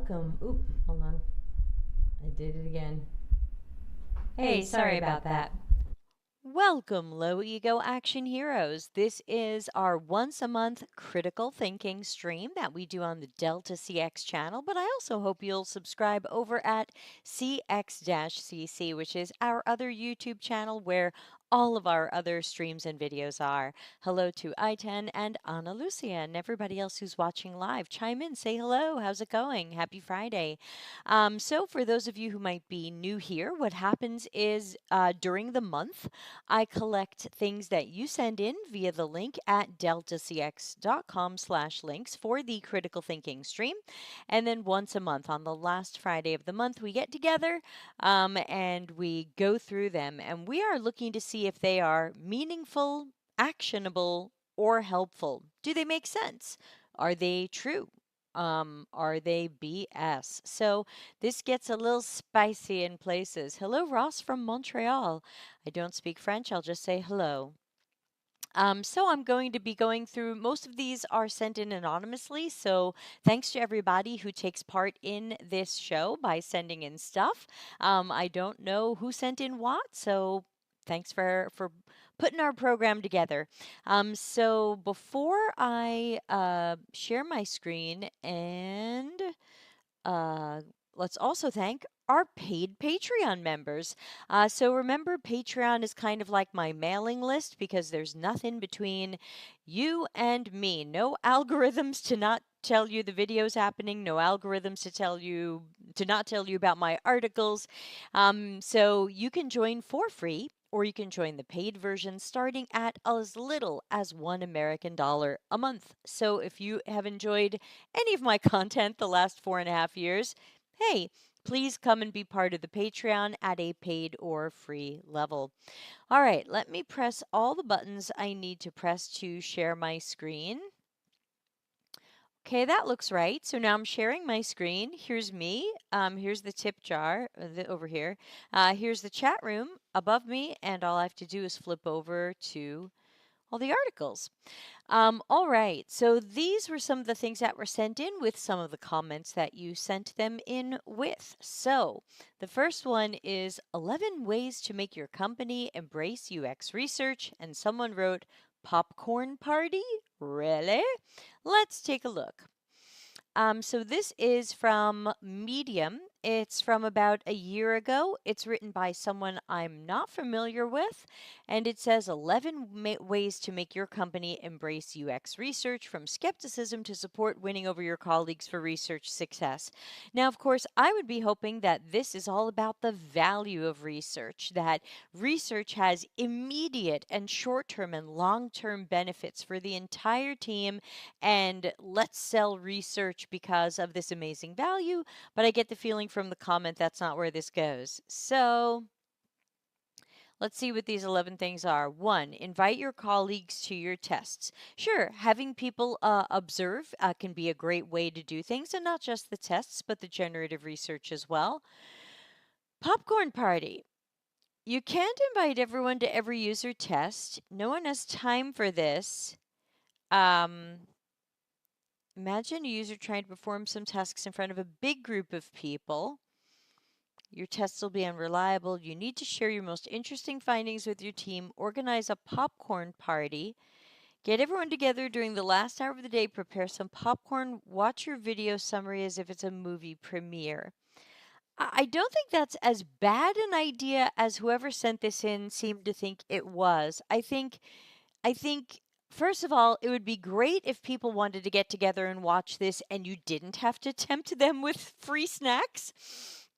welcome. Oop, hold on. I did it again. Hey, sorry about that. Welcome, low ego action heroes. This is our once a month critical thinking stream that we do on the Delta CX channel, but I also hope you'll subscribe over at CX CC, which is our other YouTube channel where all of our other streams and videos are. Hello to I-10 and Ana Lucia and everybody else who's watching live. Chime in, say hello. How's it going? Happy Friday. So, for those of you who might be new here, what happens is during the month, I collect things that you send in via the link at deltacx.com/links for the critical thinking stream. And then once a month, on the last Friday of the month, we get together and we go through them. And we are looking to see if they are meaningful, actionable, or helpful. Do they make sense? Are they true? Are they BS? So this gets a little spicy in places. Hello, Ross from Montreal. I don't speak French. I'll just say hello. So I'm going to be going through, most of these are sent in anonymously. So thanks to everybody who takes part in this show by sending in stuff. I don't know who sent in what, so thanks for putting our program together. So before I share my screen and uh, let's also thank our paid Patreon members. So remember, Patreon is kind of like my mailing list because there's nothing between you and me. No algorithms to not tell you the videos happening, no algorithms to not tell you about my articles. So you can join for free or you can join the paid version starting at as little as $1 American a month. So if you have enjoyed any of my content the last 4.5 years, hey, please come and be part of the Patreon at a paid or free level. All right, let me press all the buttons I need to press to share my screen. Okay, that looks right. So now I'm sharing my screen. Here's me. Here's the tip jar over here. Here's the chat room above me, and all I have to do is flip over to all the articles. All right. So these were some of the things that were sent in with some of the comments that you sent them in with. So the first one is 11 ways to make your company embrace UX research. And someone wrote, popcorn party? Really? Let's take a look. So this is from Medium. It's from about a year ago. It's written by someone I'm not familiar with, and it says 11 ways to make your company embrace UX research from skepticism to support winning over your colleagues for research success. Now, of course, I would be hoping that this is all about the value of research, that research has immediate and short-term and long-term benefits for the entire team and let's sell research because of this amazing value. But I get the feeling from the comment that's not where this goes. So let's see what these 11 things are. One, invite your colleagues to your tests. Sure, having people observe can be a great way to do things, and not just the tests, but the generative research as well. Popcorn party. You can't invite everyone to every user test. No one has time for this. Um, Imagine a user trying to perform some tasks in front of a big group of people. Your tests will be unreliable. You need to share your most interesting findings with your team. Organize a popcorn party. Get everyone together during the last hour of the day. Prepare some popcorn. Watch your video summary as if it's a movie premiere. I don't think that's as bad an idea as whoever sent this in seemed to think it was. I think first of all, it would be great if people wanted to get together and watch this and you didn't have to tempt them with free snacks.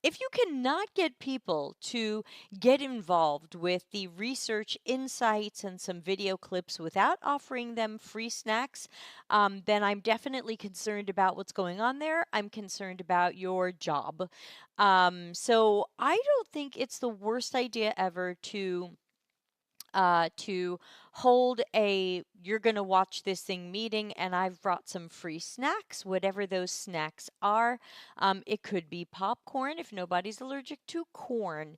If you cannot get people to get involved with the research insights and some video clips without offering them free snacks, then I'm definitely concerned about what's going on there. I'm concerned about your job. So I don't think it's the worst idea ever to to hold a you're going to watch this thing meeting, and I've brought some free snacks, whatever those snacks are. It could be popcorn if nobody's allergic to corn.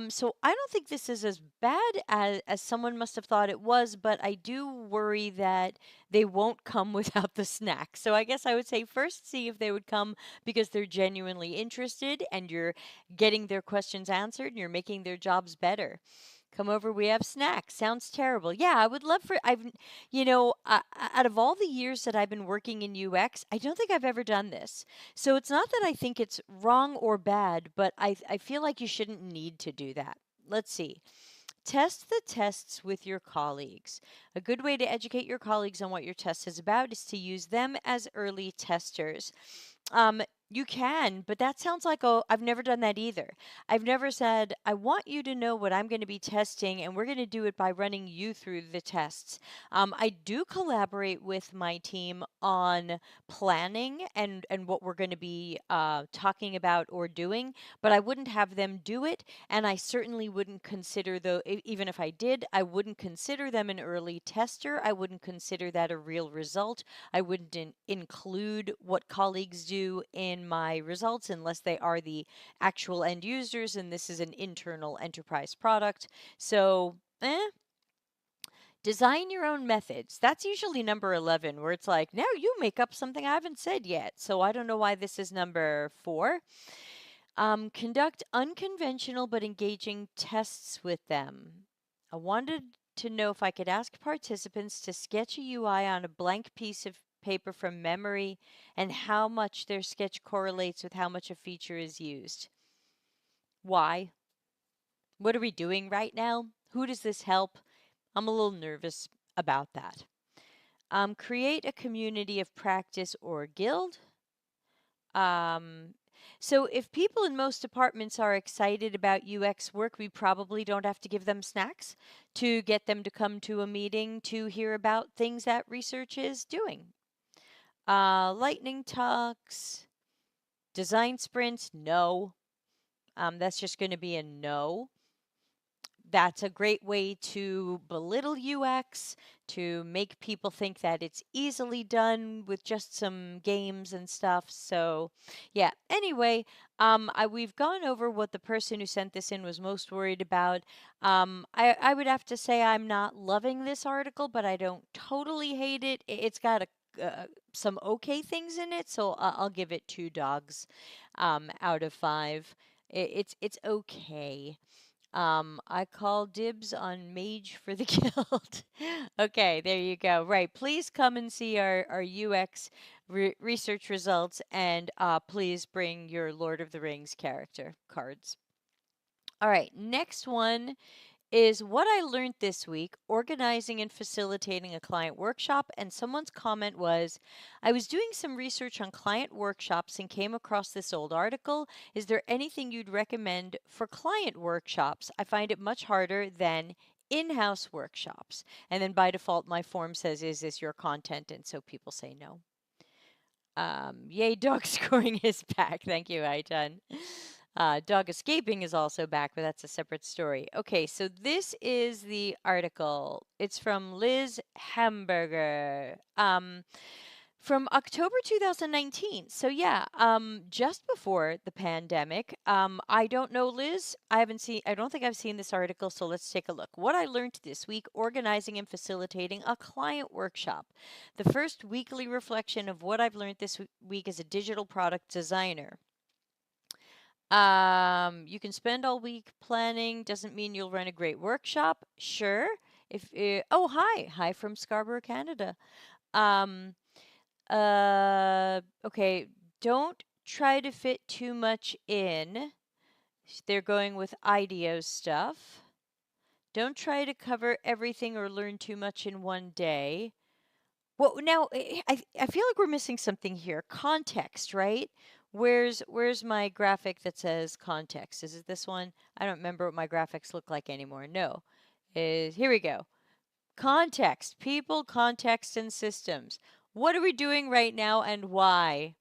So I don't think this is as bad as someone must have thought it was, but I do worry that they won't come without the snacks. So I guess I would say first see if they would come because they're genuinely interested and you're getting their questions answered and you're making their jobs better. Come over, we have snacks. Sounds terrible. Yeah, I would love for out of all the years that I've been working in UX, I don't think I've ever done this. So it's not that I think it's wrong or bad, but I feel like you shouldn't need to do that. Let's see. Test the tests with your colleagues. A good way to educate your colleagues on what your test is about is to use them as early testers. Um, you can, but that sounds like, oh, I've never done that either. I've never said, I want you to know what I'm going to be testing, and we're going to do it by running you through the tests. I do collaborate with my team on planning and what we're going to be talking about or doing, but I wouldn't have them do it, and I certainly wouldn't consider, though, even if I did, I wouldn't consider them an early tester. I wouldn't consider that a real result. I wouldn't include what colleagues do in my results unless they are the actual end users, and this is an internal enterprise product. So, design your own methods. That's usually number 11, where it's like, now you make up something I haven't said yet. So I don't know why this is number 4. Conduct unconventional but engaging tests with them. I wanted to know if I could ask participants to sketch a UI on a blank piece of paper from memory and how much their sketch correlates with how much a feature is used. Why? What are we doing right now? Who does this help? I'm a little nervous about that. Create a community of practice or guild. Um, so if people in most departments are excited about UX work, we probably don't have to give them snacks to get them to come to a meeting to hear about things that research is doing. Lightning talks, design sprints, no. That's just going to be a no. That's a great way to belittle UX, to make people think that it's easily done with just some games and stuff. So, yeah. Anyway, we've gone over what the person who sent this in was most worried about. I would have to say I'm not loving this article, but I don't totally hate it. It's got some okay things in it, so I'll give it 2 dogs out of 5. It's okay. I call dibs on Mage for the Guild. Okay, there you go. Right. Please come and see our UX research results, and please bring your Lord of the Rings character cards. All right, next one is what I learned this week organizing and facilitating a client workshop. And someone's comment was, I was doing some research on client workshops and came across this old article. Is there anything you'd recommend for client workshops? I find it much harder than in-house workshops. And then by default, my form says, is this your content? And so people say no. Yay, dog scoring is back. Thank you, Aitan. Dog escaping is also back, but that's a separate story. Okay, so this is the article. It's from Liz Hamburger. From October 2019. So yeah, just before the pandemic. I don't know, Liz. I don't think I've seen this article, so let's take a look. What I learned this week, organizing and facilitating a client workshop. The first weekly reflection of what I've learned this week as a digital product designer. You can spend all week planning, doesn't mean you'll run a great workshop. Sure. Oh, hi from Scarborough, Canada. Um, okay, don't try to fit too much in. They're going with IDEO stuff. Don't try to cover everything or learn too much in one day. Well, now I feel like we're missing something here. Context, right? Where's my graphic that says context? Is it this one? I don't remember what my graphics look like anymore. No. Here we go. Context, people, context, and systems. What are we doing right now and why?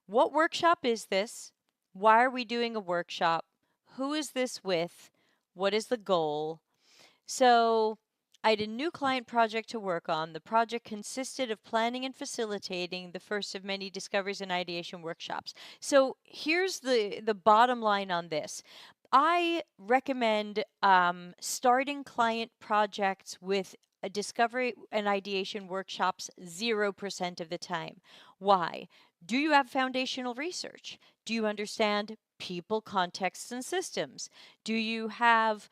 What workshop is this? Why are we doing a workshop? Who is this with? What is the goal? So I had a new client project to work on. The project consisted of planning and facilitating the first of many discoveries and ideation workshops. So here's the bottom line on this. I recommend starting client projects with a discovery and ideation workshops 0% of the time. Why? Do you have foundational research? Do you understand people, contexts, and systems? Do you have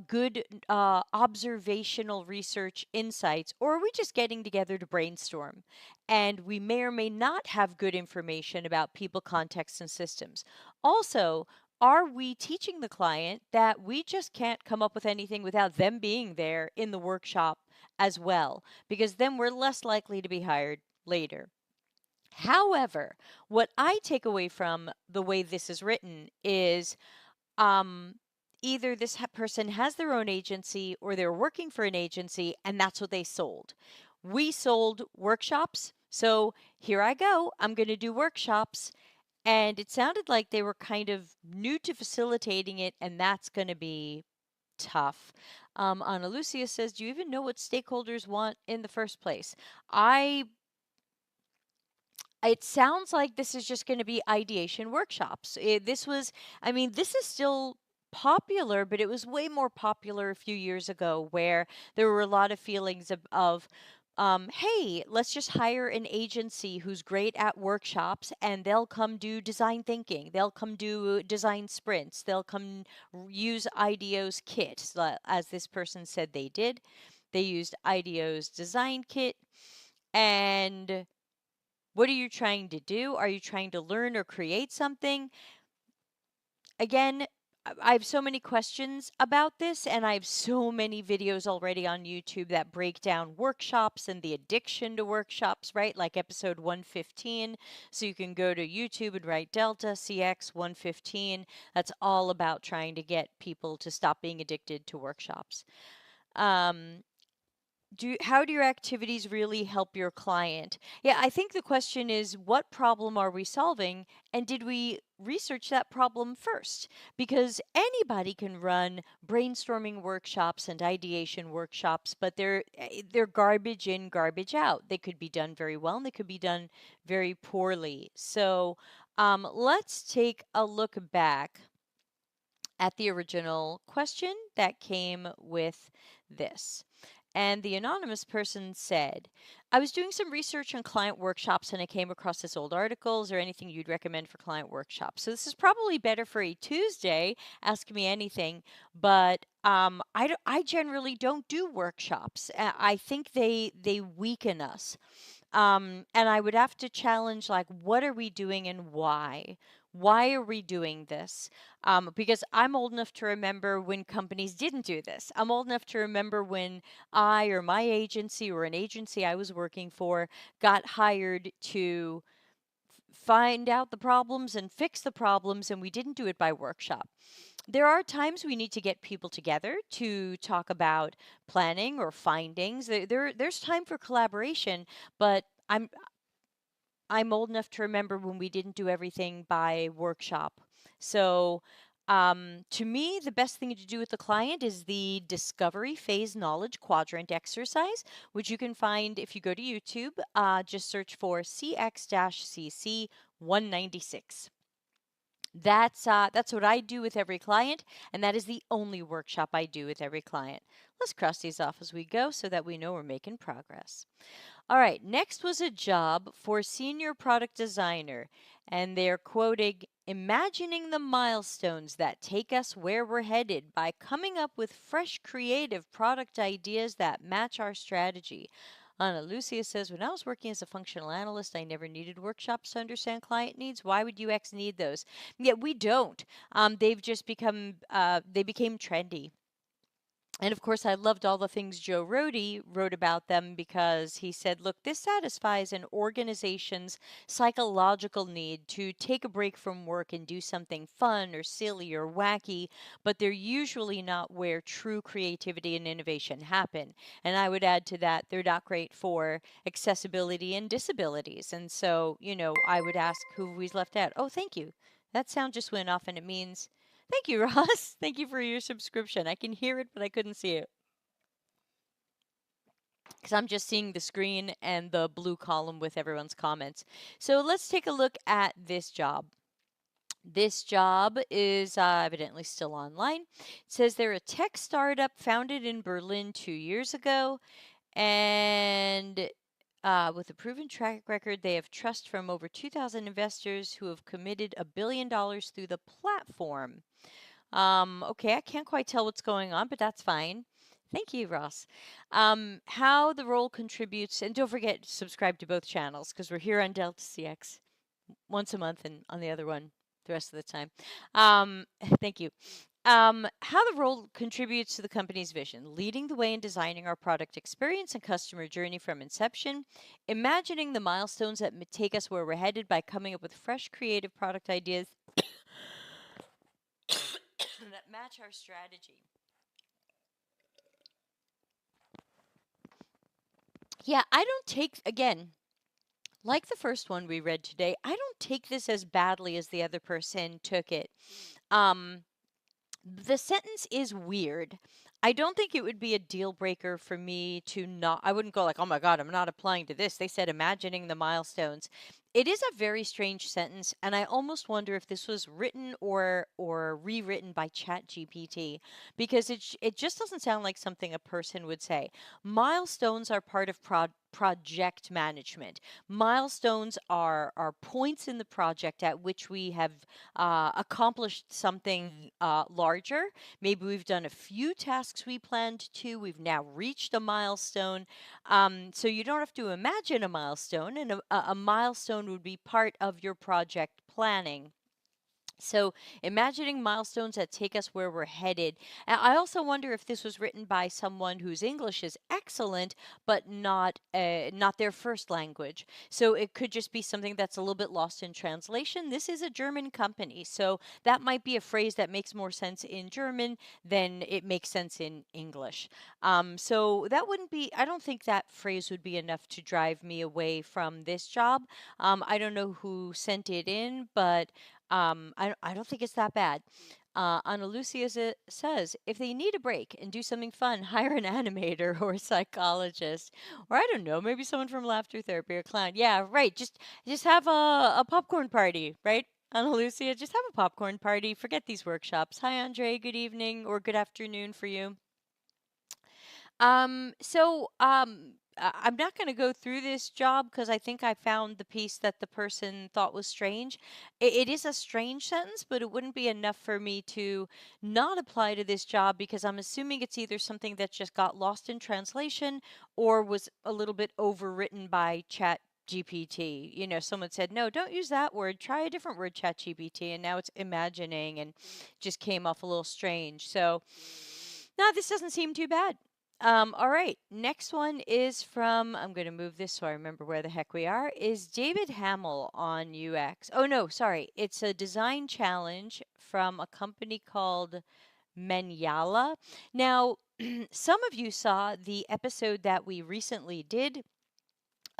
good observational research insights, or are we just getting together to brainstorm? And we may or may not have good information about people, contexts, and systems. Also, are we teaching the client that we just can't come up with anything without them being there in the workshop as well? Because then we're less likely to be hired later. However, what I take away from the way this is written is um, either this person has their own agency or they're working for an agency and that's what they sold. We sold workshops. So here I go. I'm going to do workshops. And it sounded like they were kind of new to facilitating it, and that's going to be tough. Ana Lucia says, do you even know what stakeholders want in the first place? It sounds like this is just going to be ideation workshops. I mean, this is still popular, but it was way more popular a few years ago where there were a lot of feelings of hey, let's just hire an agency who's great at workshops and they'll come do design thinking. They'll come do design sprints. They'll come use IDEO's kit, as this person said they did. They used IDEO's design kit. And what are you trying to do? Are you trying to learn or create something? Again, I have so many questions about this, and I have so many videos already on YouTube that break down workshops and the addiction to workshops, right? Like episode 115. So you can go to YouTube and write Delta CX 115. That's all about trying to get people to stop being addicted to workshops. Um, how do your activities really help your client? Yeah, I think the question is, what problem are we solving, and did we research that problem first? Because anybody can run brainstorming workshops and ideation workshops, but they're garbage in, garbage out. They could be done very well and they could be done very poorly. So let's take a look back at the original question that came with this. And the anonymous person said, I was doing some research on client workshops and I came across this old article. Is there anything you'd recommend for client workshops? So this is probably better for a Tuesday. Ask me anything. But I generally don't do workshops. I think they weaken us. And I would have to challenge, like, what are we doing and why? Why are we doing this? Because I'm old enough to remember when companies didn't do this. I'm old enough to remember when I or my agency or an agency I was working for got hired to find out the problems and fix the problems, and we didn't do it by workshop. There are times we need to get people together to talk about planning or findings. There's time for collaboration, but I'm old enough to remember when we didn't do everything by workshop. So, to me, the best thing to do with the client is the discovery phase knowledge quadrant exercise, which you can find if you go to YouTube. Just search for CX-CC 196. That's what I do with every client, and that is the only workshop I do with every client. Let's cross these off as we go so that we know we're making progress. All right, next was a job for senior product designer, and they're quoting, imagining the milestones that take us where we're headed by coming up with fresh creative product ideas that match our strategy. Ana Lucia says, when I was working as a functional analyst, I never needed workshops to understand client needs. Why would UX need those? Yeah, we don't. They've just they became trendy. And of course, I loved all the things Joe Rohde wrote about them because he said, look, this satisfies an organization's psychological need to take a break from work and do something fun or silly or wacky, but they're usually not where true creativity and innovation happen. And I would add to that, they're not great for accessibility and disabilities. And so, I would ask who we've left out. Oh, thank you. That sound just went off and it means thank you, Ross. Thank you for your subscription. I can hear it, but I couldn't see it. because I'm just seeing the screen and the blue column with everyone's comments. So let's take a look at this job. This job is evidently still online. It says they're a tech startup founded in Berlin 2 years ago. And with a proven track record, they have trust from over 2,000 investors who have committed $1 billion through the platform. Okay, I can't quite tell what's going on, but that's fine. Thank you, Ross. How the role contributes, and don't forget to subscribe to both channels because we're here on Delta CX once a month and on the other one the rest of the time. Thank you. How the role contributes to the company's vision, leading the way in designing our product experience and customer journey from inception, imagining the milestones that take us where we're headed by coming up with fresh, creative product ideas that match our strategy. Yeah, I don't take, again, like the first one we read today, I don't take this as badly as the other person took it. Um, the sentence is weird. I don't think it would be a deal breaker for me to not, I wouldn't go like, oh my God, I'm not applying to this. They said imagining the milestones. It is a very strange sentence, and I almost wonder if this was written or rewritten by ChatGPT because it just doesn't sound like something a person would say. Milestones are part of project management. Milestones are points in the project at which we have accomplished something larger. Maybe we've done a few tasks we planned to. We've now reached a milestone. So you don't have to imagine a milestone, and a milestone would be part of your project planning. So, imagining milestones that take us where we're headed. And I also wonder if this was written by someone whose English is excellent, but not their first language. So it could just be something that's a little bit lost in translation. This is a German company, so that might be a phrase that makes more sense in German than it makes sense in English. So that wouldn't be. I don't think that phrase would be enough to drive me away from this job. I don't know who sent it in, but I don't think it's that bad. Ana Lucia says, if they need a break and do something fun, hire an animator or a psychologist, or I don't know, maybe someone from laughter therapy or clown. Yeah, right. Just have a popcorn party, right? Ana Lucia, just have a popcorn party. Forget these workshops. Hi, Andre. Good evening or good afternoon for you. I'm not going to go through this job because I think I found the piece that the person thought was strange. It is a strange sentence, but it wouldn't be enough for me to not apply to this job because I'm assuming it's either something that just got lost in translation or was a little bit overwritten by Chat GPT. You know, someone said, no, don't use that word. Try a different word, Chat GPT. And now it's imagining and just came off a little strange. So, no, this doesn't seem too bad. All right. Next one is from, I'm going to move this so I remember where the heck we are, is David Hamill on UX. Oh, no, sorry. It's a design challenge from a company called Menyala. Now, some of you saw the episode that we recently did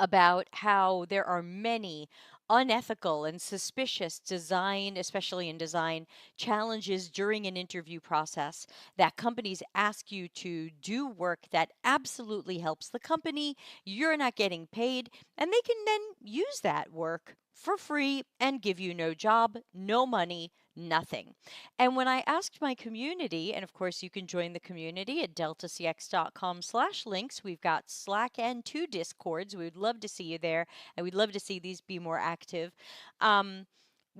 about how there are many unethical and suspicious design, especially in design, challenges during an interview process that companies ask you to do work that absolutely helps the company. You're not getting paid, and they can then use that work for free and give you no job, no money, nothing. And when I asked my community, and of course you can join the community at deltacx.com/links, we've got Slack and 2 Discords. We would love to see you there, and we'd love to see these be more active. Um,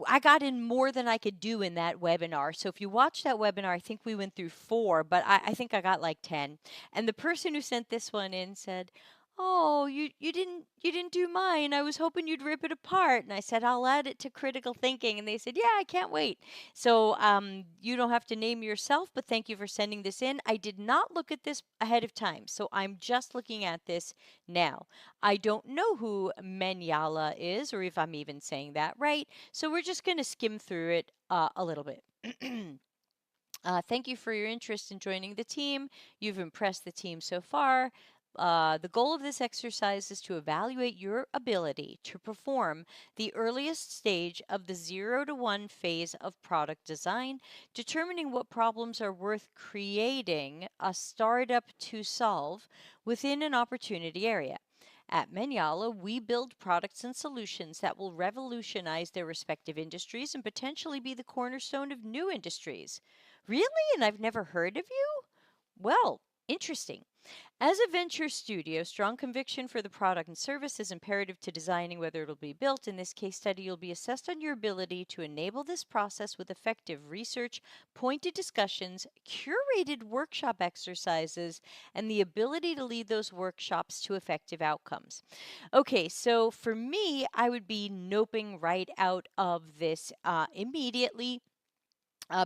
I got in more than I could do in that webinar. So if you watch that webinar, I think we went through 4, but I think I got like 10. And the person who sent this one in said, "Oh, you didn't do mine. I was hoping you'd rip it apart." And I said, "I'll add it to critical thinking." And they said, "Yeah, I can't wait." So you don't have to name yourself, but thank you for sending this in. I did not look at this ahead of time, so I'm just looking at this now. I don't know who Menyala is, or if I'm even saying that right. So we're just going to skim through it a little bit. Thank you for your interest in joining the team. You've impressed the team so far. The goal of this exercise is to evaluate your ability to perform the earliest stage of the 0 to 1 phase of product design, determining what problems are worth creating a startup to solve within an opportunity area. At Menyala, we build products and solutions that will revolutionize their respective industries and potentially be the cornerstone of new industries. Really? And I've never heard of you? Well, interesting. As a venture studio, strong conviction for the product and service is imperative to designing whether it'll be built. In this case study, you'll be assessed on your ability to enable this process with effective research, pointed discussions, curated workshop exercises, and the ability to lead those workshops to effective outcomes. Okay, so for me, I would be noping right out of this immediately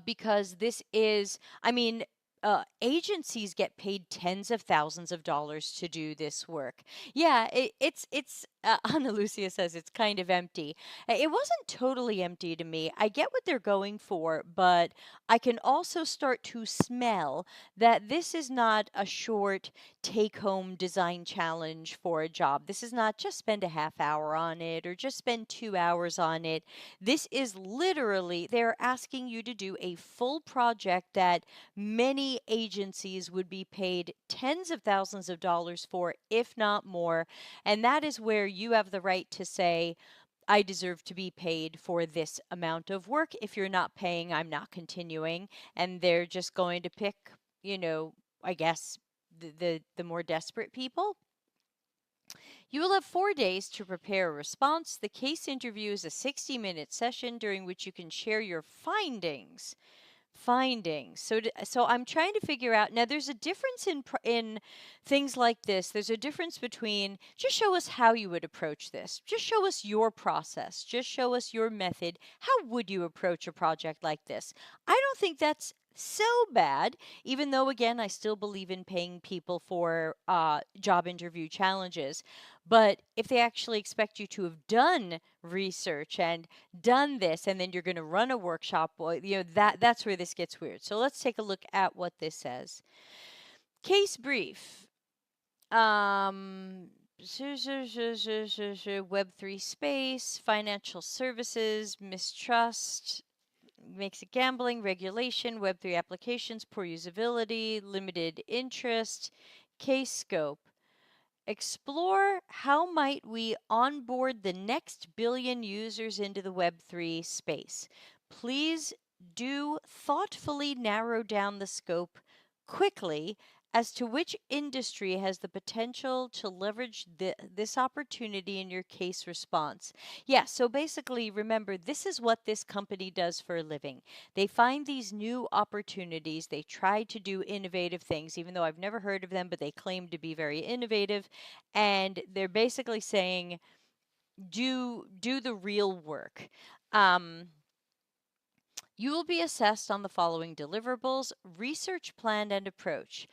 because this is, I mean, agencies get paid tens of thousands of dollars to do this work. Yeah, it's Ana Lucia says it's kind of empty. It wasn't totally empty to me. I get what they're going for, but I can also start to smell that this is not a short take home design challenge for a job. This is not just spend a half hour on it or just spend 2 hours on it. This is literally, they're asking you to do a full project that many agencies would be paid tens of thousands of dollars for, if not more. And that is where you have the right to say, I deserve to be paid for this amount of work. If you're not paying, I'm not continuing. And they're just going to pick, you know, I guess the more desperate people. You will have 4 days to prepare a response. The case interview is a 60-minute session during which you can share your findings. So I'm trying to figure out now. There's a difference in things like this. There's a difference between just show us how you would approach this. Just show us your process. Just show us your method. How would you approach a project like this? I don't think that's so bad, even though again I still believe in paying people for job interview challenges. But if they actually expect you to have done research and done this and then you're going to run a workshop, well, that's where this gets weird. So let's take a look at what this says. Case brief. Web3 space, financial services, mistrust, makes it gambling, regulation, Web3 applications, poor usability, limited interest, case scope. Explore how might we onboard the next billion users into the Web3 space. Please do thoughtfully narrow down the scope quickly as to which industry has the potential to leverage this opportunity in your case response. Yeah, so basically, remember, this is what this company does for a living. They find these new opportunities. They try to do innovative things, even though I've never heard of them, but they claim to be very innovative. And they're basically saying, do the real work. You will be assessed on the following deliverables: research plan and approach.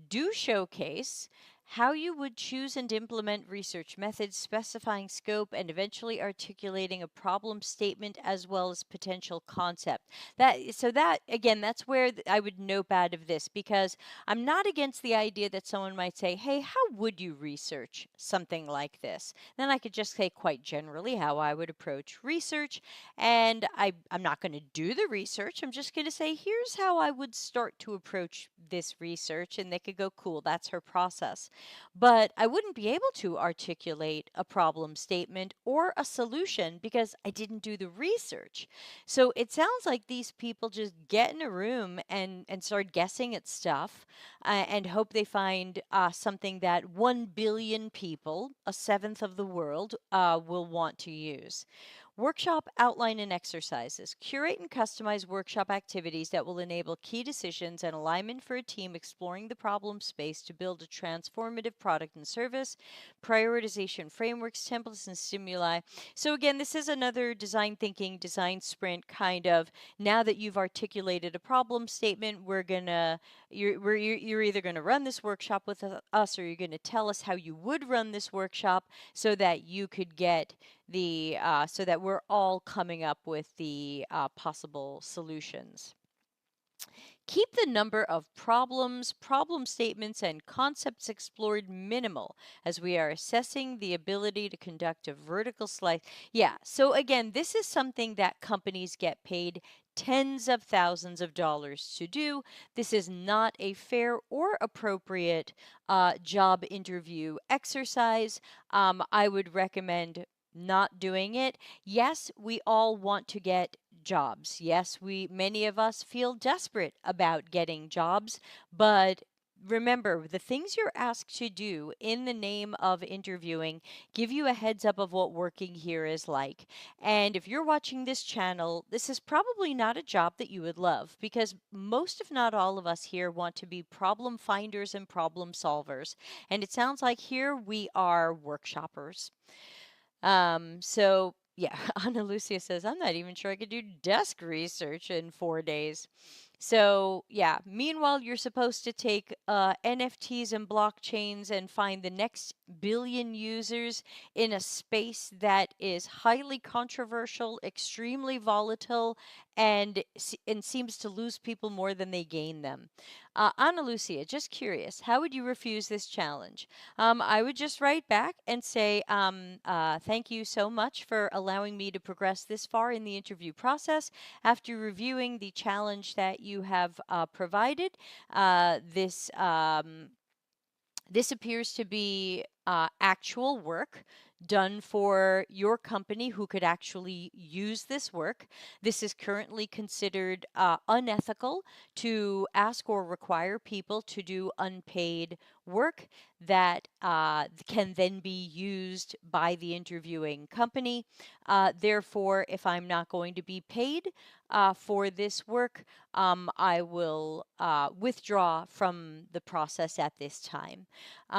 Do showcase how you would choose and implement research methods, specifying scope, and eventually articulating a problem statement as well as potential concept. That again, that's where I would note out of this, because I'm not against the idea that someone might say, "Hey, how would you research something like this?" Then I could just say quite generally how I would approach research, and I'm not going to do the research. I'm just going to say, here's how I would start to approach this research. And they could go, cool, that's her process. But I wouldn't be able to articulate a problem statement or a solution because I didn't do the research. So it sounds like these people just get in a room and start guessing at stuff and hope they find something that 1 billion people, a seventh of the world, will want to use. Workshop outline and exercises. Curate and customize workshop activities that will enable key decisions and alignment for a team exploring the problem space to build a transformative product and service. Prioritization frameworks, templates, and stimuli. So, again, this is another design thinking, design sprint kind of. Now that you've articulated a problem statement, you're either going to run this workshop with us, or you're going to tell us how you would run this workshop so that you could get so that we're all coming up with the possible solutions. Keep the number of problems, problem statements, and concepts explored minimal as we are assessing the ability to conduct a vertical slice. Yeah, so again, this is something that companies get paid tens of thousands of dollars to do. This is not a fair or appropriate job interview exercise. I would recommend not doing it. Yes, we all want to get jobs. Yes, many of us feel desperate about getting jobs, but remember, the things you're asked to do in the name of interviewing give you a heads up of what working here is like. And if you're watching this channel, this is probably not a job that you would love, because most, if not all of us here, want to be problem finders and problem solvers. And it sounds like here we are workshoppers. So yeah, Ana Lucia says, I'm not even sure I could do desk research in 4 days. So yeah, meanwhile, you're supposed to take NFTs and blockchains and find the next billion users in a space that is highly controversial, extremely volatile, and seems to lose people more than they gain them. Ana Lucia, just curious, how would you refuse this challenge? I would just write back and say, thank you so much for allowing me to progress this far in the interview process. After reviewing the challenge that you have provided, this appears to be actual work done for your company who could actually use this work. This is currently considered unethical to ask or require people to do unpaid work that can then be used by the interviewing company. Therefore, if I'm not going to be paid for this work, I will withdraw from the process at this time.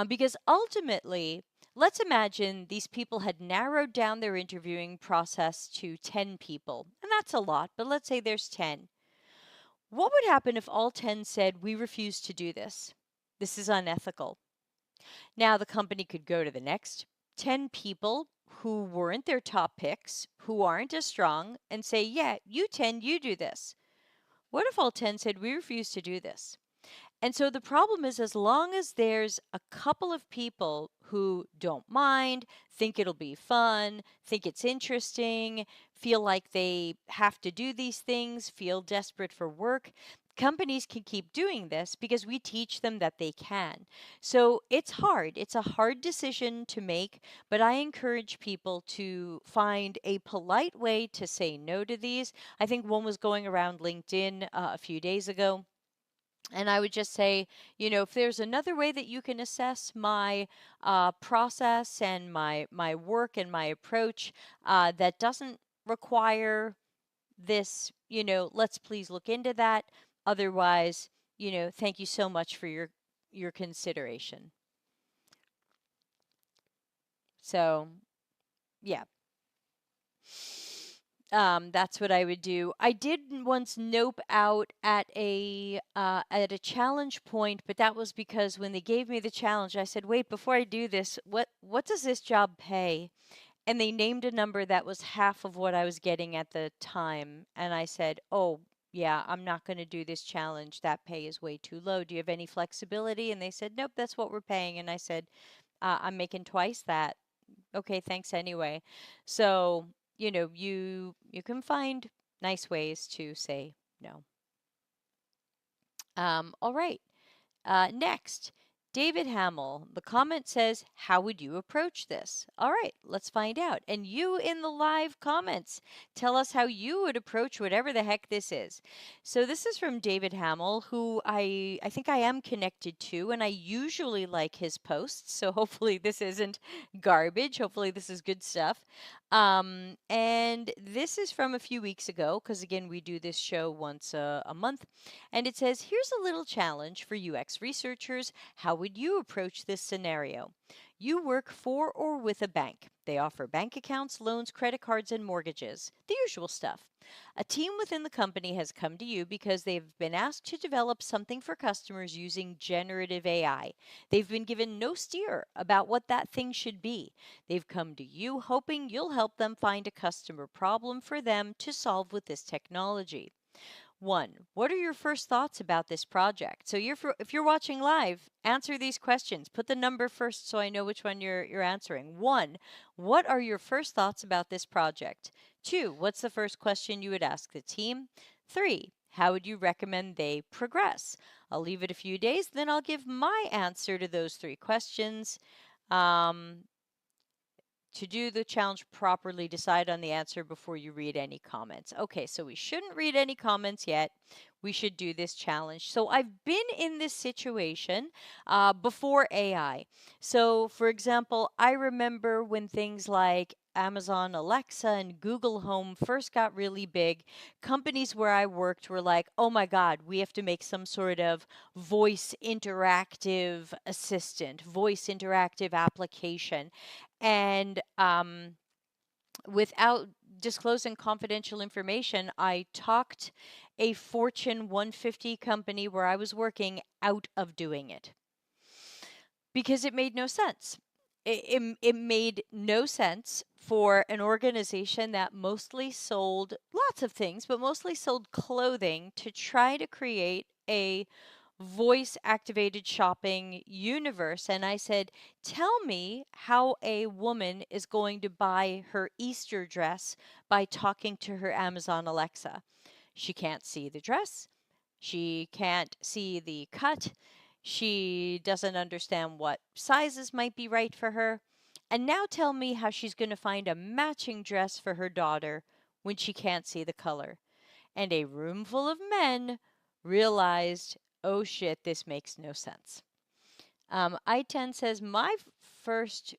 Because ultimately, let's imagine these people had narrowed down their interviewing process to 10 people. And that's a lot, but let's say there's 10. What would happen if all 10 said, we refuse to do this? This is unethical. Now, the company could go to the next 10 people who weren't their top picks, who aren't as strong, and say, yeah, you 10, you do this. What if all 10 said, we refuse to do this? And so the problem is, as long as there's a couple of people who don't mind, think it'll be fun, think it's interesting, feel like they have to do these things, feel desperate for work, companies can keep doing this because we teach them that they can. So it's hard. It's a hard decision to make, but I encourage people to find a polite way to say no to these. I think one was going around LinkedIn a few days ago. And I would just say, if there's another way that you can assess my process and my work and my approach that doesn't require this, let's please look into that. Otherwise, thank you so much for your consideration. So, yeah. That's what I would do. I did once nope out at a challenge point, but that was because when they gave me the challenge, I said, "Wait, before I do this, what does this job pay?" And they named a number that was half of what I was getting at the time, and I said, "Oh, yeah, I'm not going to do this challenge. That pay is way too low. Do you have any flexibility?" And they said, "Nope, that's what we're paying." And I said, "I'm making twice that." Okay, thanks anyway. So, you can find nice ways to say no. All right. Next, David Hamill. The comment says, how would you approach this? All right, let's find out. And you in the live comments, tell us how you would approach whatever the heck this is. So this is from David Hamill, who I think I am connected to, and I usually like his posts. So hopefully this isn't garbage. Hopefully this is good stuff. And this is from a few weeks ago, because again, we do this show once a month. And it says, here's a little challenge for UX researchers. How would you approach this scenario? You work for or with a bank. They offer bank accounts, loans, credit cards, and mortgages. The usual stuff. A team within the company has come to you because they've been asked to develop something for customers using generative AI. They've been given no steer about what that thing should be. They've come to you hoping you'll help them find a customer problem for them to solve with this technology. 1. What are your first thoughts about this project? So if you're watching live, answer these questions. Put the number first so I know which one you're answering. 1. What are your first thoughts about this project? 2. What's the first question you would ask the team? 3. How would you recommend they progress? I'll leave it a few days, then I'll give my answer to those 3 questions. To do the challenge properly, decide on the answer before you read any comments. Okay, so we shouldn't read any comments yet. We should do this challenge. So I've been in this situation before AI. So, for example, I remember when things like Amazon Alexa and Google Home first got really big, companies where I worked were like, oh my God, we have to make some sort of voice interactive assistant, voice interactive application. And without disclosing confidential information, I talked a Fortune 150 company where I was working out of doing it because it made no sense. It made no sense for an organization that mostly sold lots of things, but mostly sold clothing, to try to create a voice activated shopping universe. And I said, tell me how a woman is going to buy her Easter dress by talking to her Amazon Alexa. She can't see the dress. She can't see the cut. She doesn't understand what sizes might be right for her. And now tell me how she's going to find a matching dress for her daughter when she can't see the color. And a room full of men realized, oh shit, this makes no sense. I10 says, my first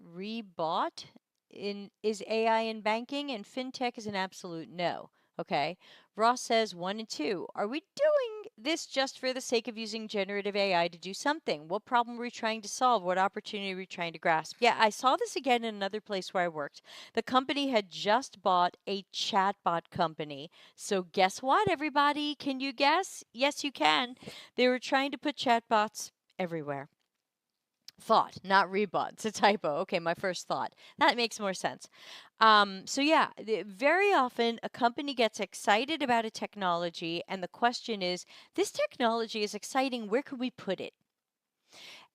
rebought is AI in banking, and fintech is an absolute no. Okay. Ross says 1 and 2. Are we doing this just for the sake of using generative AI to do something? What problem are we trying to solve? What opportunity are we trying to grasp? Yeah, I saw this again in another place where I worked. The company had just bought a chatbot company. So guess what, everybody? Can you guess? Yes, you can. They were trying to put chatbots everywhere. Thought, not rebought. It's a typo. Okay, my first thought. That makes more sense. So yeah, very often a company gets excited about a technology, and the question is, this technology is exciting. Where could we put it?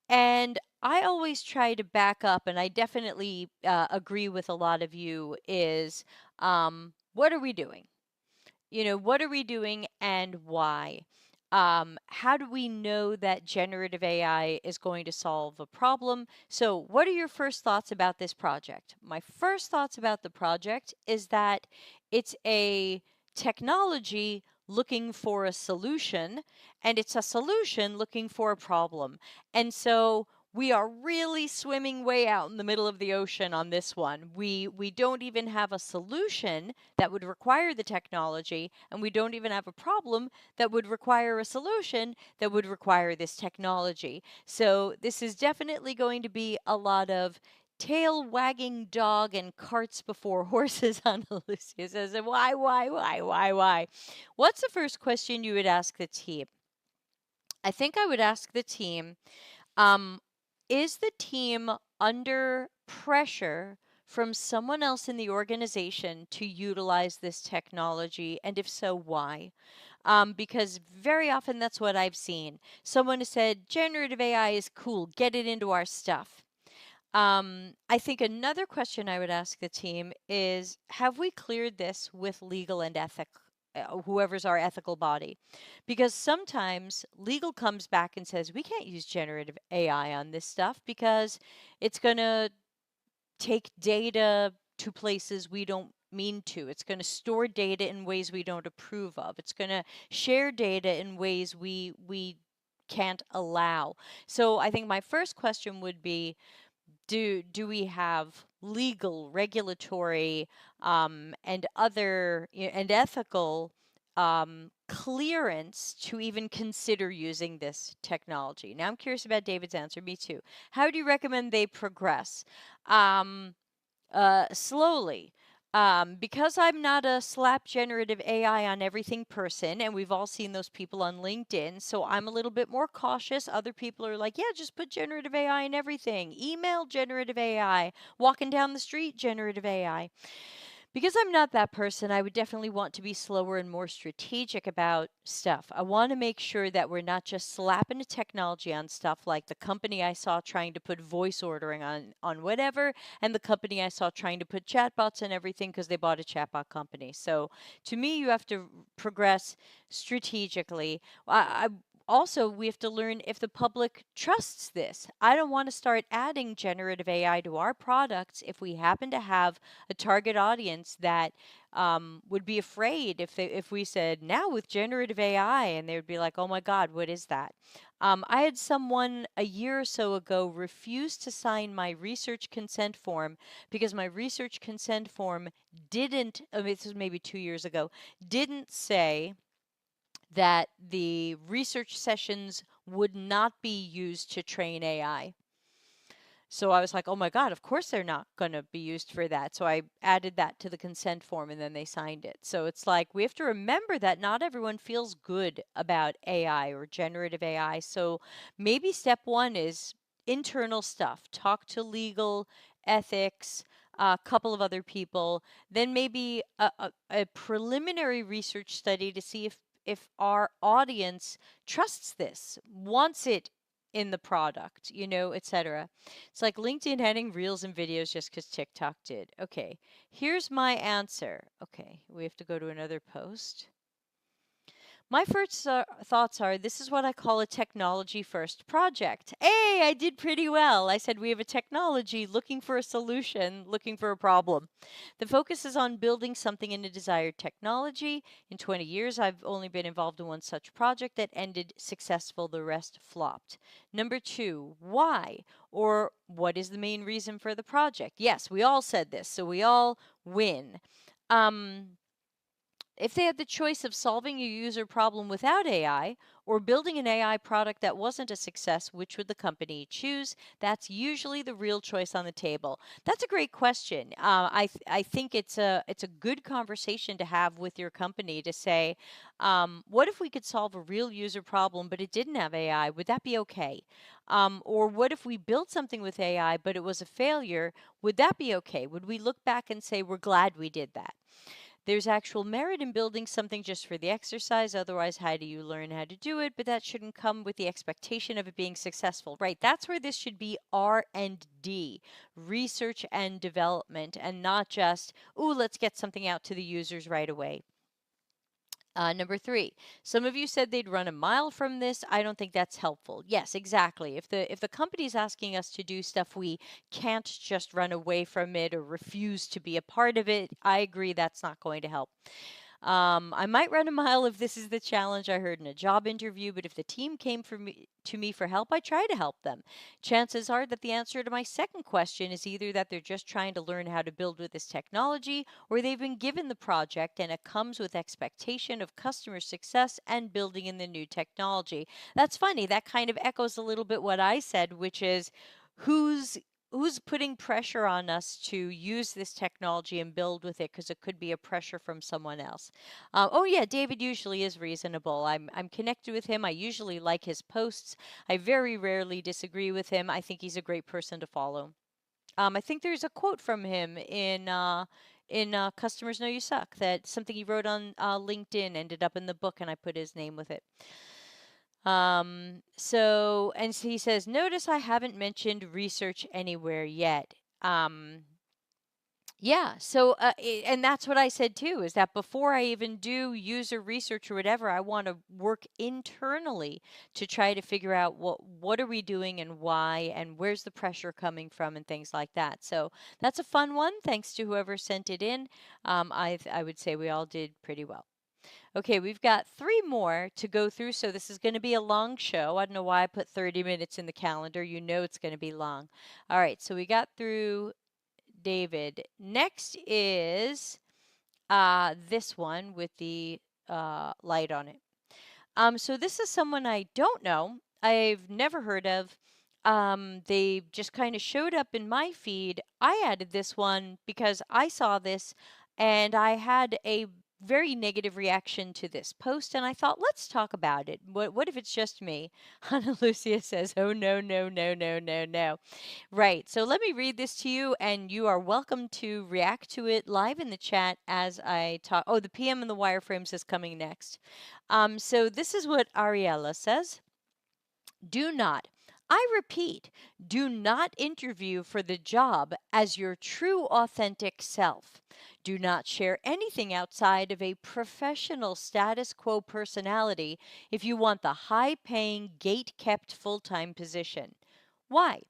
And I always try to back up, and I definitely agree with a lot of you. Is what are we doing? What are we doing and why? How do we know that generative AI is going to solve a problem? So, what are your first thoughts about this project? My first thoughts about the project is that it's a technology looking for a solution, and it's a solution looking for a problem. And so, we are really swimming way out in the middle of the ocean on this one. We don't even have a solution that would require the technology, and we don't even have a problem that would require a solution that would require this technology. So this is definitely going to be a lot of tail wagging dog and carts before horses on Lucia says, why? What's the first question you would ask the team? I think I would ask the team, um, is the team under pressure from someone else in the organization to utilize this technology? And if so, why? Because very often that's what I've seen. Someone has said, generative AI is cool, get it into our stuff. I think another question I would ask the team is, have we cleared this with legal and whoever's our ethical body? Because sometimes legal comes back and says, we can't use generative AI on this stuff because it's going to take data to places we don't mean to. It's going to store data in ways we don't approve of. It's going to share data in ways we can't allow. So I think my first question would be, do we have legal, regulatory, and other and ethical clearance to even consider using this technology? Now I'm curious about David's answer. Me too. How do you recommend they progress? Slowly. Because I'm not a slap generative AI on everything person, and we've all seen those people on LinkedIn, so I'm a little bit more cautious. Other people are like, yeah, just put generative AI in everything. Email generative AI, walking down the street generative AI. Because I'm not that person, I would definitely want to be slower and more strategic about stuff. I want to make sure that we're not just slapping a technology on stuff like the company I saw trying to put voice ordering on whatever, and the company I saw trying to put chatbots and everything because they bought a chatbot company. So to me, you have to progress strategically. I also, we have to learn if the public trusts this. I don't want to start adding generative AI to our products if we happen to have a target audience that would be afraid if we said now with generative AI, and they would be like, "Oh my God, what is that?" I had someone a year or so ago refuse to sign my research consent form because my research consent form didn't. I mean, this was maybe 2 years ago. Didn't say that the research sessions would not be used to train AI. So I was like, oh my God, of course they're not going to be used for that. So I added that to the consent form and then they signed it. So it's like we have to remember that not everyone feels good about AI or generative AI. So maybe step one is internal stuff, talk to legal, ethics, a couple of other people, then maybe a preliminary research study to see if our audience trusts this, wants it in the product, etc. It's like LinkedIn adding reels and videos just because TikTok did. Okay, here's my answer. Okay, we have to go to another post. My first thoughts are this is what I call a technology first project. Hey, I did pretty well. I said we have a technology looking for a solution, looking for a problem. The focus is on building something in a desired technology. In 20 years, I've only been involved in one such project that ended successful, the rest flopped. Number two, why? Or what is the main reason for the project? Yes, we all said this, so we all win. If they had the choice of solving a user problem without AI or building an AI product that wasn't a success, which would the company choose? That's usually the real choice on the table. That's a great question. I think it's a good conversation to have with your company to say, what if we could solve a real user problem, but it didn't have AI? Would that be okay? Or what if we built something with AI, but it was a failure? Would that be okay? Would we look back and say, we're glad we did that? There's actual merit in building something just for the exercise. Otherwise, how do you learn how to do it? But that shouldn't come with the expectation of it being successful, right? That's where this should be R&D, research and development, and not just, ooh, let's get something out to the users right away. Number three, some of you said they'd run a mile from this. I don't think that's helpful. Yes, exactly. If the company is asking us to do stuff, we can't just run away from it or refuse to be a part of it. I agree that's not going to help. I might run a mile if this is the challenge I heard in a job interview, but if the team came to me for help, I try to help them. Chances are that the answer to my second question is either that they're just trying to learn how to build with this technology, or they've been given the project and it comes with expectation of customer success and building in the new technology. That's funny. That kind of echoes a little bit what I said, which is who's who's putting pressure on us to use this technology and build with it because it could be a pressure from someone else. Oh yeah, David usually is reasonable. I'm connected with him. I usually like his posts. I very rarely disagree with him. I think he's a great person to follow. I think there's a quote from him in Customers Know You Suck, that something he wrote on LinkedIn ended up in the book, and I put his name with it. And so he says, notice I haven't mentioned research anywhere yet. Yeah, so and that's what I said too, is that before I even do user research or whatever, I want to work internally to try to figure out what are we doing and why and where's the pressure coming from and things like that. So that's a fun one. Thanks to whoever sent it in. I would say we all did pretty well. Okay, we've got three more to go through, so this is going to be a long show. I don't know why I put 30 minutes in the calendar. You know it's going to be long. All right, so we got through David. Next is this one with the light on it. So this is someone I don't know. I've never heard of. They just kind of showed up in my feed. I added this one because I saw this and I had a very negative reaction to this post, and I thought, let's talk about it. What if it's just me? Ana Lucia says, oh, no, no, no, no, no, no. Right. So let me read this to you, and you are welcome to react to it live in the chat as I talk. Oh, the PM in the wireframes is coming next. So this is what Ariella says. Do not, I repeat, do not interview for the job as your true authentic self. Do not share anything outside of a professional status quo personality if you want the high paying, gate kept full time position. Why?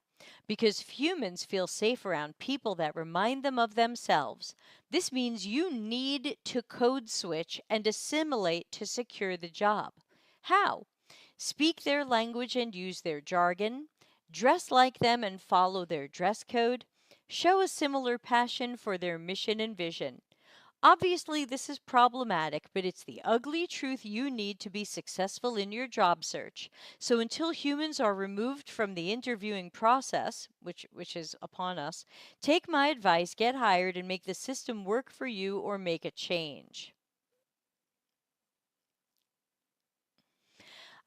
Because humans feel safe around people that remind them of themselves. This means you need to code switch and assimilate to secure the job. How? Speak their language and use their jargon, dress like them and follow their dress code, show a similar passion for their mission and vision. Obviously, this is problematic, but it's the ugly truth you need to be successful in your job search. So until humans are removed from the interviewing process, which is upon us, take my advice, get hired, and make the system work for you or make a change.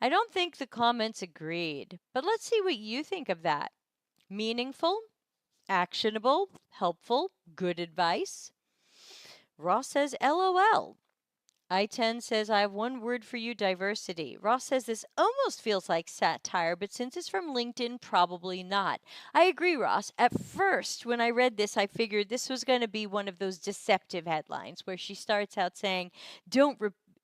I don't think the comments agreed, but let's see what you think of that. Meaningful, actionable, helpful, good advice. Ross says LOL. I10 says, I have one word for you, diversity. Ross says this almost feels like satire, but since it's from LinkedIn, probably not. I agree, Ross. At first, when I read this, I figured this was going to be one of those deceptive headlines where she starts out saying, don't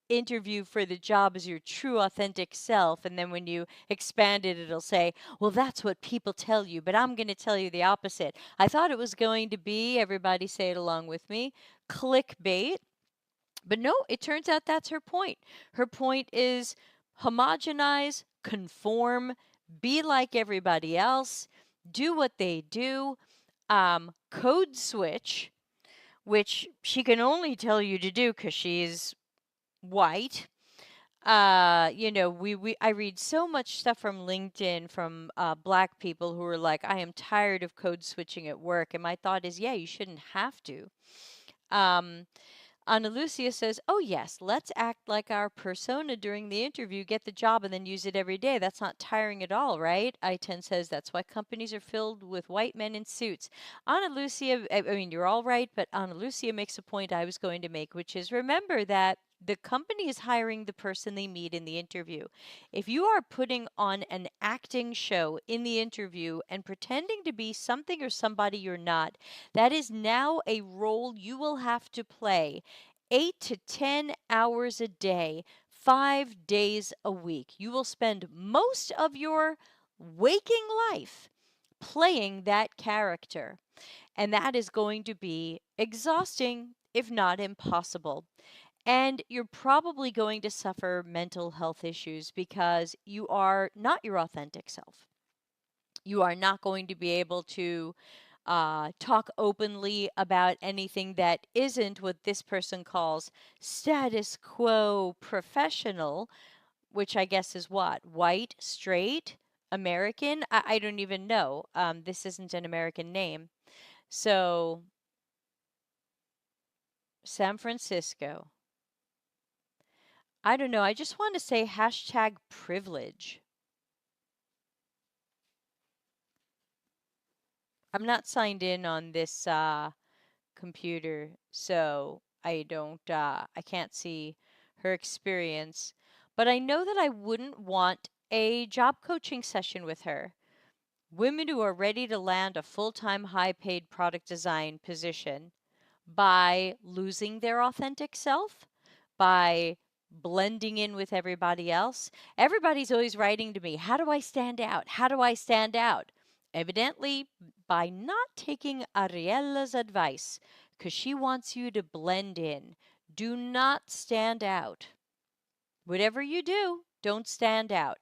interview for the job as your true authentic self, and then when you expand it, it'll say, well, that's what people tell you, but I'm going to tell you the opposite. I thought it was going to be, everybody say it along with me, clickbait. But no, it turns out that's her point. Her point is homogenize, conform, be like everybody else, do what they do, code switch, which she can only tell you to do because she's white. I read so much stuff from LinkedIn from black people who are like, I am tired of code switching at work. And my thought is, yeah, you shouldn't have to. Ana Lucia says, oh, yes, let's act like our persona during the interview, get the job, and then use it every day. That's not tiring at all, right? I10 says, that's why companies are filled with white men in suits. Ana Lucia, I mean, you're all right, but Ana Lucia makes a point I was going to make, which is remember that the company is hiring the person they meet in the interview. If you are putting on an acting show in the interview and pretending to be something or somebody you're not, that is now a role you will have to play 8 to 10 hours a day, 5 days a week. You will spend most of your waking life playing that character. And that is going to be exhausting, if not impossible. And you're probably going to suffer mental health issues because you are not your authentic self. You are not going to be able to talk openly about anything that isn't what this person calls status quo professional, which I guess is what? White, straight, American? I don't even know. This isn't an American name. So, San Francisco. I don't know. I just want to say hashtag privilege. I'm not signed in on this computer, so I can't see her experience. But I know that I wouldn't want a job coaching session with her. Women who are ready to land a full time, high paid product design position by losing their authentic self, by blending in with everybody else. Everybody's always writing to me, how do I stand out? How do I stand out? Evidently, by not taking Ariella's advice, because she wants you to blend in. Do not stand out. Whatever you do, don't stand out.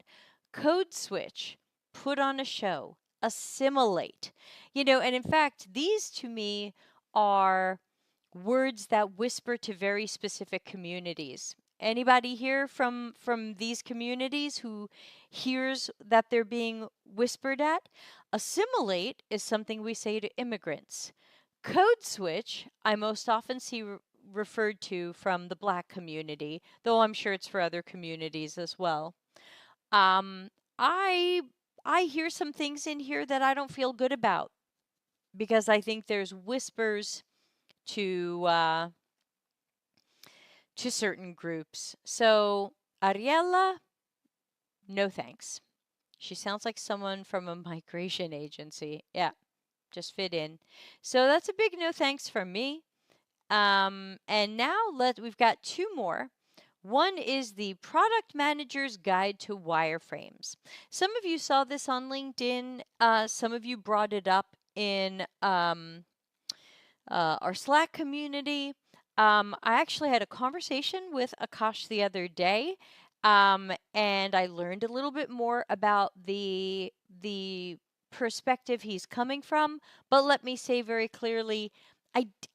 Code switch, put on a show, assimilate. And in fact, these to me are words that whisper to very specific communities. Anybody here from these communities who hears that they're being whispered at? Assimilate is something we say to immigrants. Code switch, I most often see referred to from the Black community, though I'm sure it's for other communities as well. Um, I I hear some things in here that I don't feel good about because I think there's whispers to certain groups. So Ariella, no thanks. She sounds like someone from a migration agency. Yeah, just fit in. So that's a big no thanks from me. And now we've got two more. One is the Product Manager's Guide to Wireframes. Some of you saw this on LinkedIn. Some of you brought it up in our Slack community. I actually had a conversation with Akash the other day, and I learned a little bit more about the perspective he's coming from. But let me say very clearly,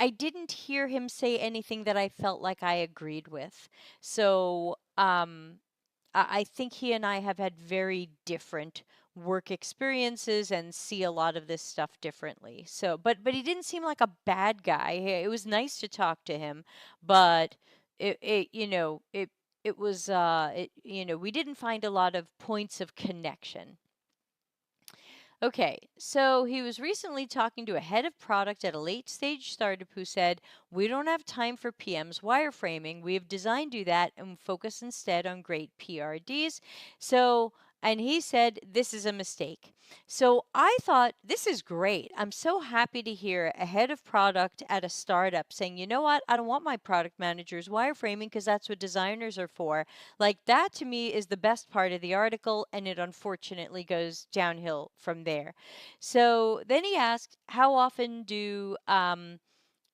I didn't hear him say anything that I felt like I agreed with. So I think he and I have had very different work experiences and see a lot of this stuff differently. So, but he didn't seem like a bad guy. It was nice to talk to him, but it was we didn't find a lot of points of connection. Okay, so he was recently talking to a head of product at a late stage startup who said, "We don't have time for PM's wireframing. We have designed do that and focus instead on great PRDs." And he said, "This is a mistake." So I thought, this is great. I'm so happy to hear a head of product at a startup saying, "You know what? I don't want my product managers wireframing because that's what designers are for." Like that to me is the best part of the article, and it unfortunately goes downhill from there. So then he asked, "How often do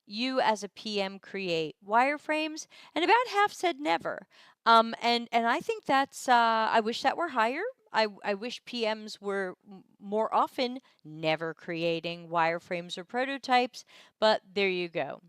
you as a PM create wireframes?" And about half said never. And I think that's I wish that were higher. I wish PMs were more often never creating wireframes or prototypes, but there you go.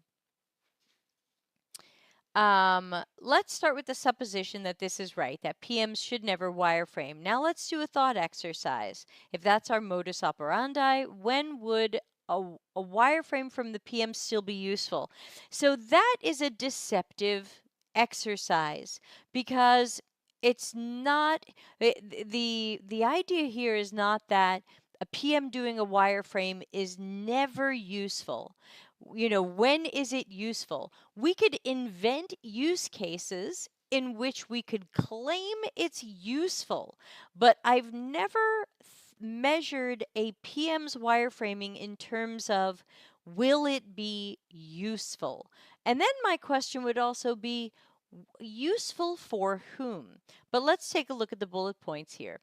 Let's start with the supposition that this is right, that PMs should never wireframe. Now let's do a thought exercise. If that's our modus operandi, when would a wireframe from the PM still be useful? So that is a deceptive exercise because it's not the idea here is not that a PM doing a wireframe is never useful. When is it useful? We could invent use cases in which we could claim it's useful, but I've never measured a PM's wireframing in terms of will it be useful? And then my question would also be useful for whom? But let's take a look at the bullet points here.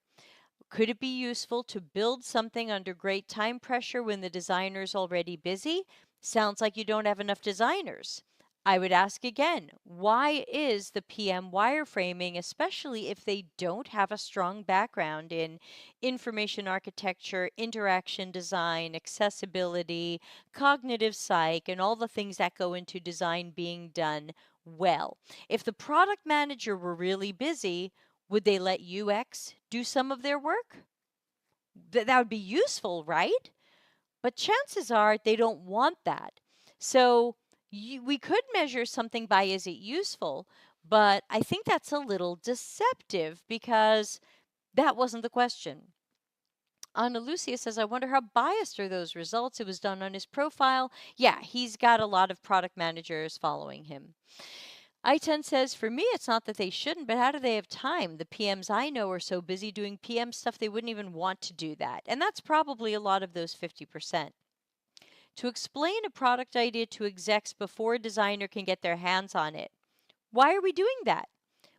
Could it be useful to build something under great time pressure when the designer's already busy? Sounds like you don't have enough designers. I would ask again, why is the PM wireframing, especially if they don't have a strong background in information architecture, interaction design, accessibility, cognitive psych, and all the things that go into design being done well? If the product manager were really busy, would they let UX do some of their work? That would be useful, right? But chances are they don't want that. So we could measure something by is it useful, but I think that's a little deceptive because that wasn't the question. Ana Lucia says, "I wonder how biased are those results? It was done on his profile." Yeah, he's got a lot of product managers following him. I10 says, "For me, it's not that they shouldn't, but how do they have time? The PMs I know are so busy doing PM stuff, they wouldn't even want to do that." And that's probably a lot of those 50%. To explain a product idea to execs before a designer can get their hands on it. Why are we doing that?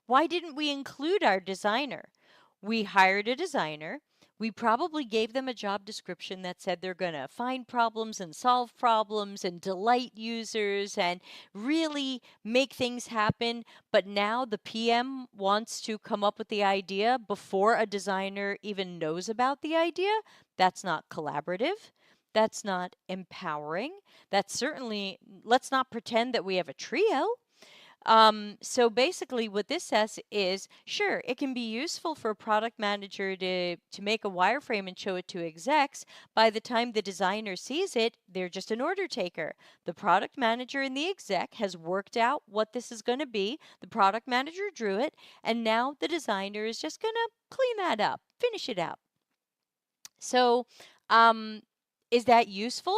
Why didn't we include our designer? We hired a designer. We probably gave them a job description that said they're going to find problems and solve problems and delight users and really make things happen. But now the PM wants to come up with the idea before a designer even knows about the idea. That's not collaborative. That's not empowering. That's certainly, let's not pretend that we have a trio. So basically what this says is, sure, it can be useful for a product manager to make a wireframe and show it to execs. By the time the designer sees it, they're just an order taker. The product manager and the exec has worked out what this is going to be. The product manager drew it, and now the designer is just going to clean that up, finish it out. So, is that useful?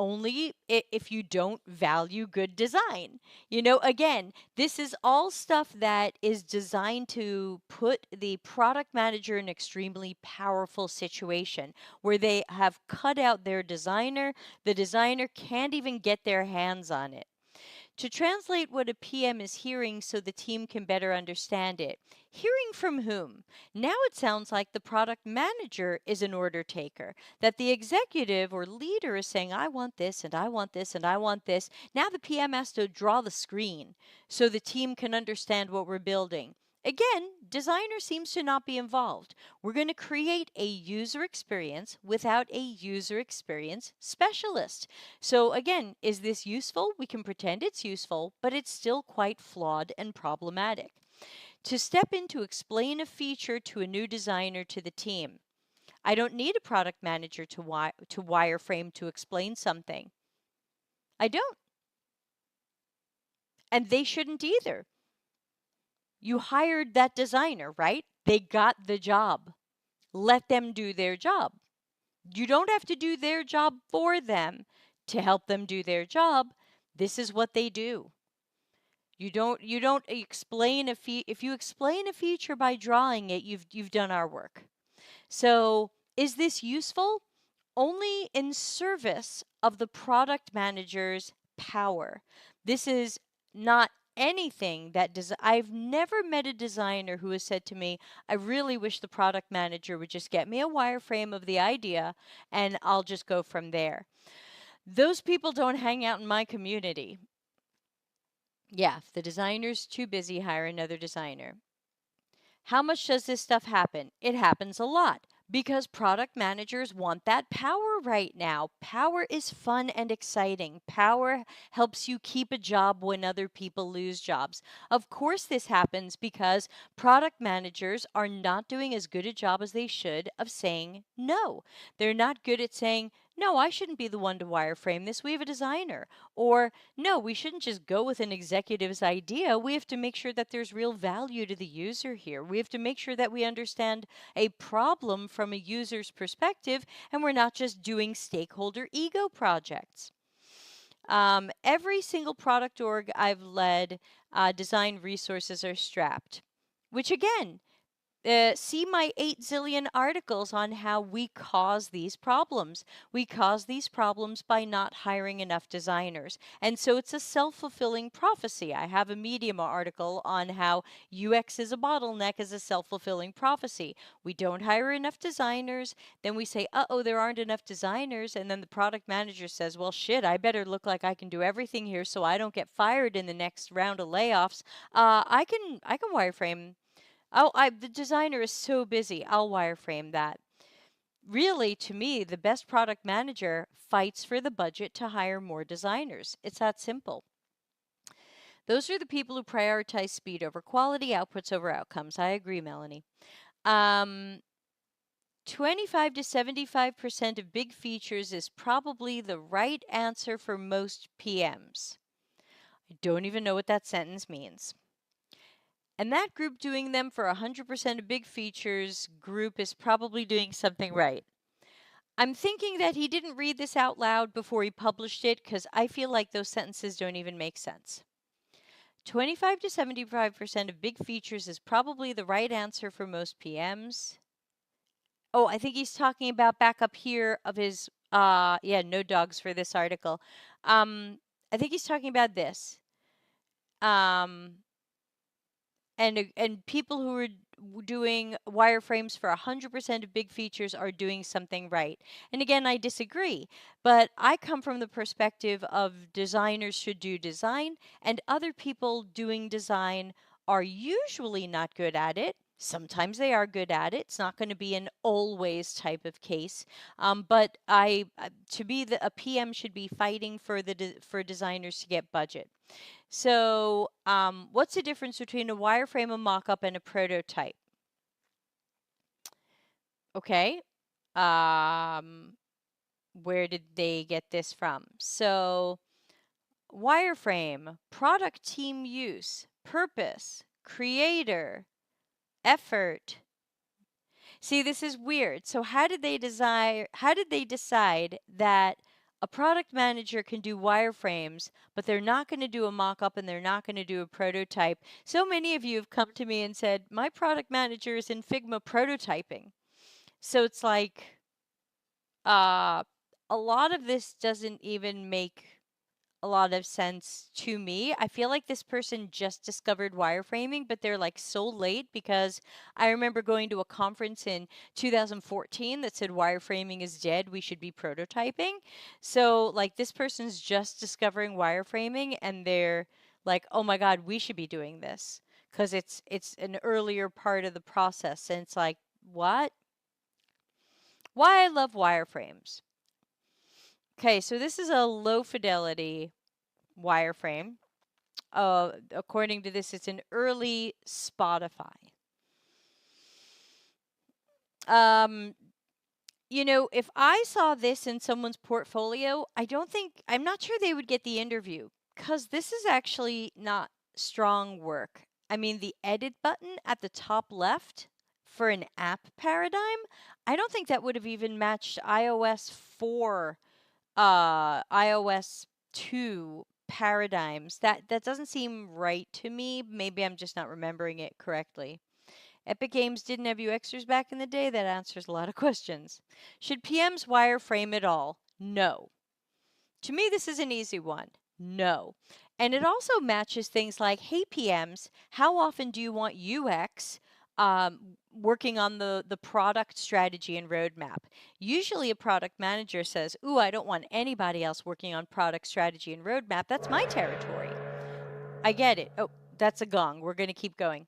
Only if you don't value good design. Again, this is all stuff that is designed to put the product manager in an extremely powerful situation where they have cut out their designer. The designer can't even get their hands on it. To translate what a PM is hearing so the team can better understand it. Hearing from whom? Now it sounds like the product manager is an order taker, that the executive or leader is saying, I want this, and I want this, and I want this. Now the PM has to draw the screen so the team can understand what we're building. Again, designer seems to not be involved. We're going to create a user experience without a user experience specialist. So again, is this useful? We can pretend it's useful, but it's still quite flawed and problematic. To step in to explain a feature to a new designer to the team. I don't need a product manager to wireframe to explain something. I don't. And they shouldn't either. You hired that designer, right? They got the job. Let them do their job. You don't have to do their job for them to help them do their job. This is what they do. You don't explain if you explain a feature by drawing it, you've done our work. So, is this useful? Only in service of the product manager's power. This is not anything that I've never met a designer who has said to me, I really wish the product manager would just get me a wireframe of the idea and I'll just go from there. Those people don't hang out in my community. Yeah, if the designer's too busy, hire another designer. How much does this stuff happen? It happens a lot because product managers want that power right now. Power is fun and exciting. Power helps you keep a job when other people lose jobs. Of course, this happens because product managers are not doing as good a job as they should of saying no. They're not good at saying, no, I shouldn't be the one to wireframe this. We have a designer. Or, no, we shouldn't just go with an executive's idea. We have to make sure that there's real value to the user here. We have to make sure that we understand a problem from a user's perspective and we're not just doing stakeholder ego projects. Every single product org I've led, design resources are strapped, which again, see my 8 zillion articles on how we cause these problems. We cause these problems by not hiring enough designers. And so it's a self-fulfilling prophecy. I have a Medium article on how UX is a bottleneck as a self-fulfilling prophecy. We don't hire enough designers. Then we say, uh-oh, there aren't enough designers. And then the product manager says, well, shit, I better look like I can do everything here so I don't get fired in the next round of layoffs. I can wireframe. The designer is so busy. I'll wireframe that. Really, to me, the best product manager fights for the budget to hire more designers. It's that simple. Those are the people who prioritize speed over quality, outputs over outcomes. I agree, Melanie. 25 to 75% of big features is probably the right answer for most PMs. I don't even know what that sentence means. And that group doing them for 100% of big features group is probably doing something right. I'm thinking that he didn't read this out loud before he published it because I feel like those sentences don't even make sense. 25 to 75% of big features is probably the right answer for most PMs. Oh, I think he's talking about back up here of his, no dogs for this article. I think he's talking about this. And people who are doing wireframes for 100% of big features are doing something right. And again, I disagree, but I come from the perspective of designers should do design, and other people doing design are usually not good at it. Sometimes they are good at it. It's not going to be an always type of case. But to be a PM should be fighting for for designers to get budget. So, what's the difference between a wireframe, a mock-up, and a prototype? Okay. Um, where did they get this from? So, wireframe, product team use, purpose, creator, effort. See, this is weird. So how did they decide that a product manager can do wireframes, but they're not going to do a mock-up and they're not going to do a prototype? So many of you have come to me and said, "My product manager is in Figma prototyping." So it's like uh a lot of this doesn't even make a lot of sense to me. I feel like this person just discovered wireframing, but they're like so late because I remember going to a conference in 2014 that said wireframing is dead, we should be prototyping. So, like, this person's just discovering wireframing and they're like, "Oh my God, we should be doing this." Because it's an earlier part of the process. And it's like, what? Why I love wireframes. Okay, so this is a low fidelity wireframe. According to this, it's an early Spotify. Um, if I saw this in someone's portfolio, I'm not sure they would get the interview because this is actually not strong work. I mean, the edit button at the top left for an app paradigm, I don't think that would have even matched iOS 4, iOS 2 paradigms. That doesn't seem right to me. Maybe I'm just not remembering it correctly. Epic Games didn't have UXers back in the day. That answers a lot of questions. Should PMs wireframe at all? No. To me, this is an easy one. No. And it also matches things like, hey, PMs, how often do you want UX working on the product strategy and roadmap? Usually, a product manager says, ooh, I don't want anybody else working on product strategy and roadmap. That's my territory. I get it. Oh, that's a gong. We're going to keep going.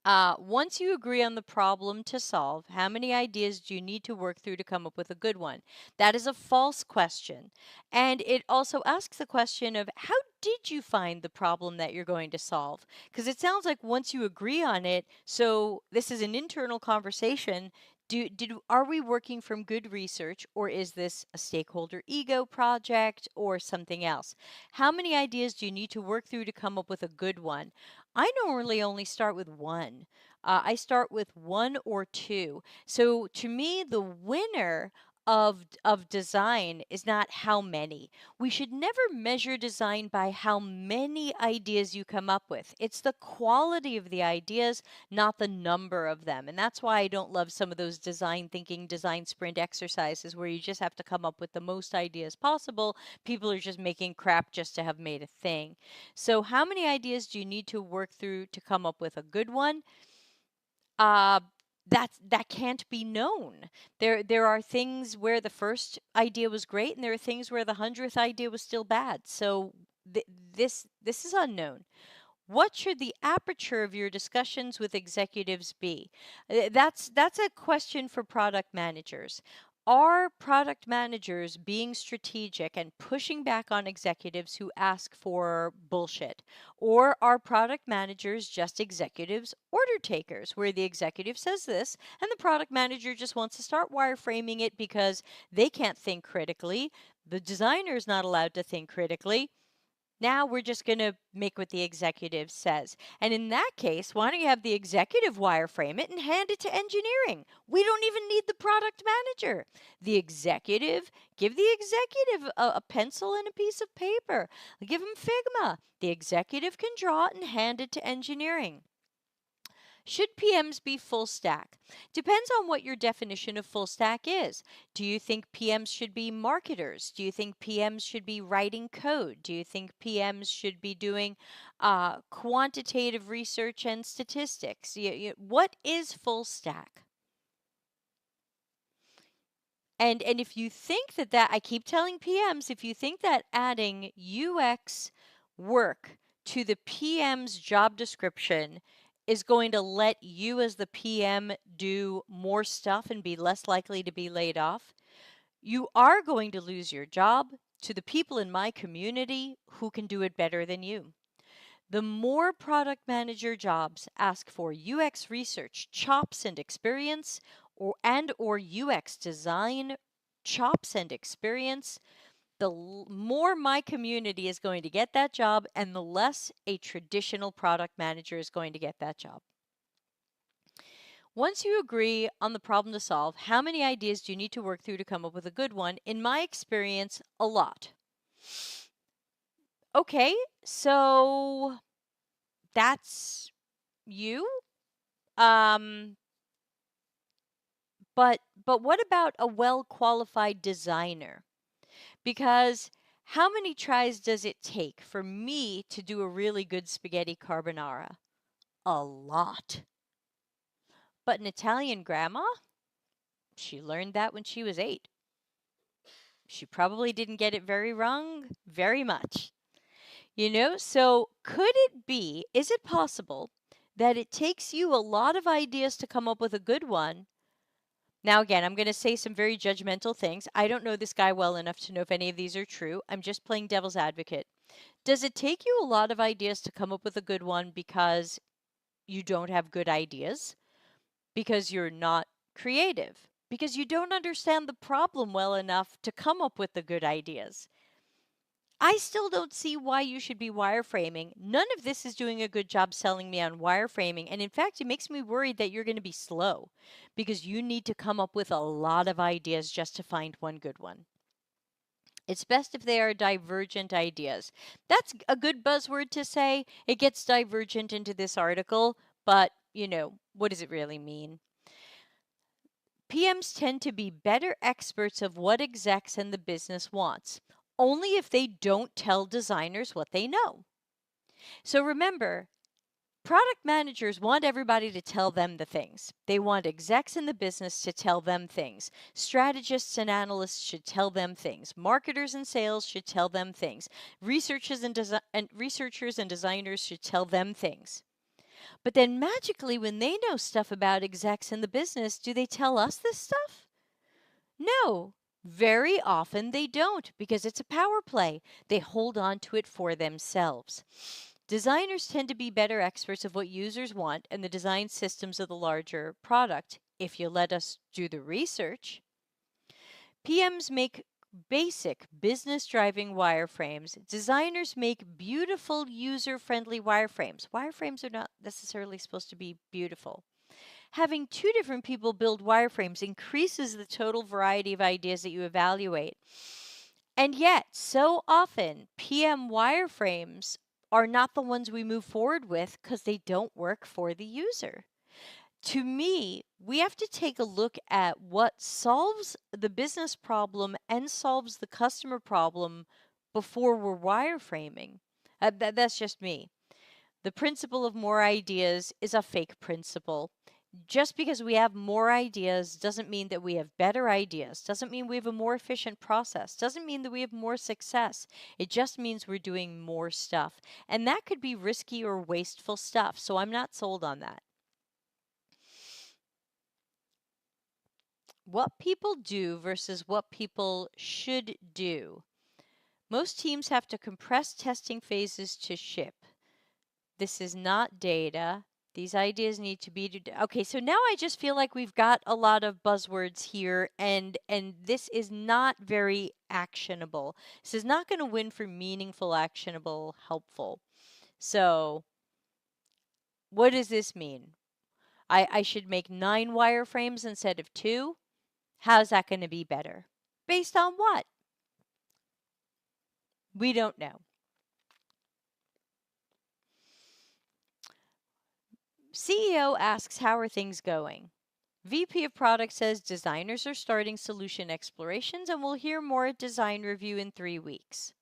Once you agree on the problem to solve, how many ideas do you need to work through to come up with a good one? That is a false question. And it also asks the question of how did you find the problem that you're going to solve? Because it sounds like once you agree on it, so this is an internal conversation. Are we working from good research, or is this a stakeholder ego project or something else? How many ideas do you need to work through to come up with a good one? I normally only start with one. I start with one or two. So to me, the winner of design is not how many. We should never measure design by how many ideas you come up with. It's the quality of the ideas, not the number of them. And that's why I don't love some of those design thinking, design sprint exercises where you just have to come up with the most ideas possible. People are just making crap just to have made a thing. So, how many ideas do you need to work through to come up with a good one? Uh, that can't be known. There are things where the first idea was great, and there are things where the 100th idea was still bad. So this is unknown. What should the aperture of your discussions with executives be? That's a question for product managers. Are product managers being strategic and pushing back on executives who ask for bullshit? Or are product managers just executives' order takers, where the executive says this and the product manager just wants to start wireframing it because they can't think critically? The designer is not allowed to think critically. Now we're just going to make what the executive says. And in that case, why don't you have the executive wireframe it and hand it to engineering? We don't even need the product manager. The executive, give the executive a pencil and a piece of paper. Give them Figma. The executive can draw it and hand it to engineering. Should PMs be full stack? Depends on what your definition of full stack is. Do you think PMs should be marketers? Do you think PMs should be writing code? Do you think PMs should be doing quantitative research and statistics? What is full stack? And if you think that I keep telling PMs, if you think that adding UX work to the PM's job description is going to let you as the PM do more stuff and be less likely to be laid off, you are going to lose your job to the people in my community who can do it better than you. The more product manager jobs ask for UX research chops and experience or UX design chops and experience, the more my community is going to get that job and the less a traditional product manager is going to get that job. Once you agree on the problem to solve, how many ideas do you need to work through to come up with a good one? In my experience, a lot. Okay, so that's you. Um, but what about a well-qualified designer? Because how many tries does it take for me to do a really good spaghetti carbonara? A lot. But an Italian grandma, she learned that when she was 8. She probably didn't get it very wrong very much. So could it be, is it possible that it takes you a lot of ideas to come up with a good one? Now, again, I'm going to say some very judgmental things. I don't know this guy well enough to know if any of these are true. I'm just playing devil's advocate. Does it take you a lot of ideas to come up with a good one because you don't have good ideas? Because you're not creative? Because you don't understand the problem well enough to come up with the good ideas? I still don't see why you should be wireframing. None of this is doing a good job selling me on wireframing. And in fact, it makes me worried that you're going to be slow because you need to come up with a lot of ideas just to find one good one. It's best if they are divergent ideas. That's a good buzzword to say. It gets divergent into this article, but, what does it really mean? PMs tend to be better experts of what execs and the business wants, only if they don't tell designers what they know. So remember, product managers want everybody to tell them the things. They want execs in the business to tell them things. Strategists and analysts should tell them things. Marketers and sales should tell them things. Researchers and designers should tell them things. But then magically, when they know stuff about execs in the business, do they tell us this stuff? No. Very often they don't because it's a power play. They hold on to it for themselves. Designers tend to be better experts of what users want and the design systems of the larger product if you let us do the research. PMs make basic business driving wireframes. Designers make beautiful user friendly wireframes. Wireframes are not necessarily supposed to be beautiful. Having 2 different people build wireframes increases the total variety of ideas that you evaluate. And yet, so often, PM wireframes are not the ones we move forward with because they don't work for the user. To me, we have to take a look at what solves the business problem and solves the customer problem before we're wireframing. That's just me. The principle of more ideas is a fake principle. Just because we have more ideas doesn't mean that we have better ideas, doesn't mean we have a more efficient process, doesn't mean that we have more success. It just means we're doing more stuff. And that could be risky or wasteful stuff, so I'm not sold on that. What people do versus what people should do. Most teams have to compress testing phases to ship. This is not data. These ideas need to be okay, so now I just feel like we've got a lot of buzzwords here and this is not very actionable. This is not going to win for meaningful, actionable, helpful. So what does this mean? I should make 9 wireframes instead of 2? How's that going to be better? Based on what? We don't know. CEO asks, how are things going? VP of Product says designers are starting solution explorations and we'll hear more at design review in 3 weeks.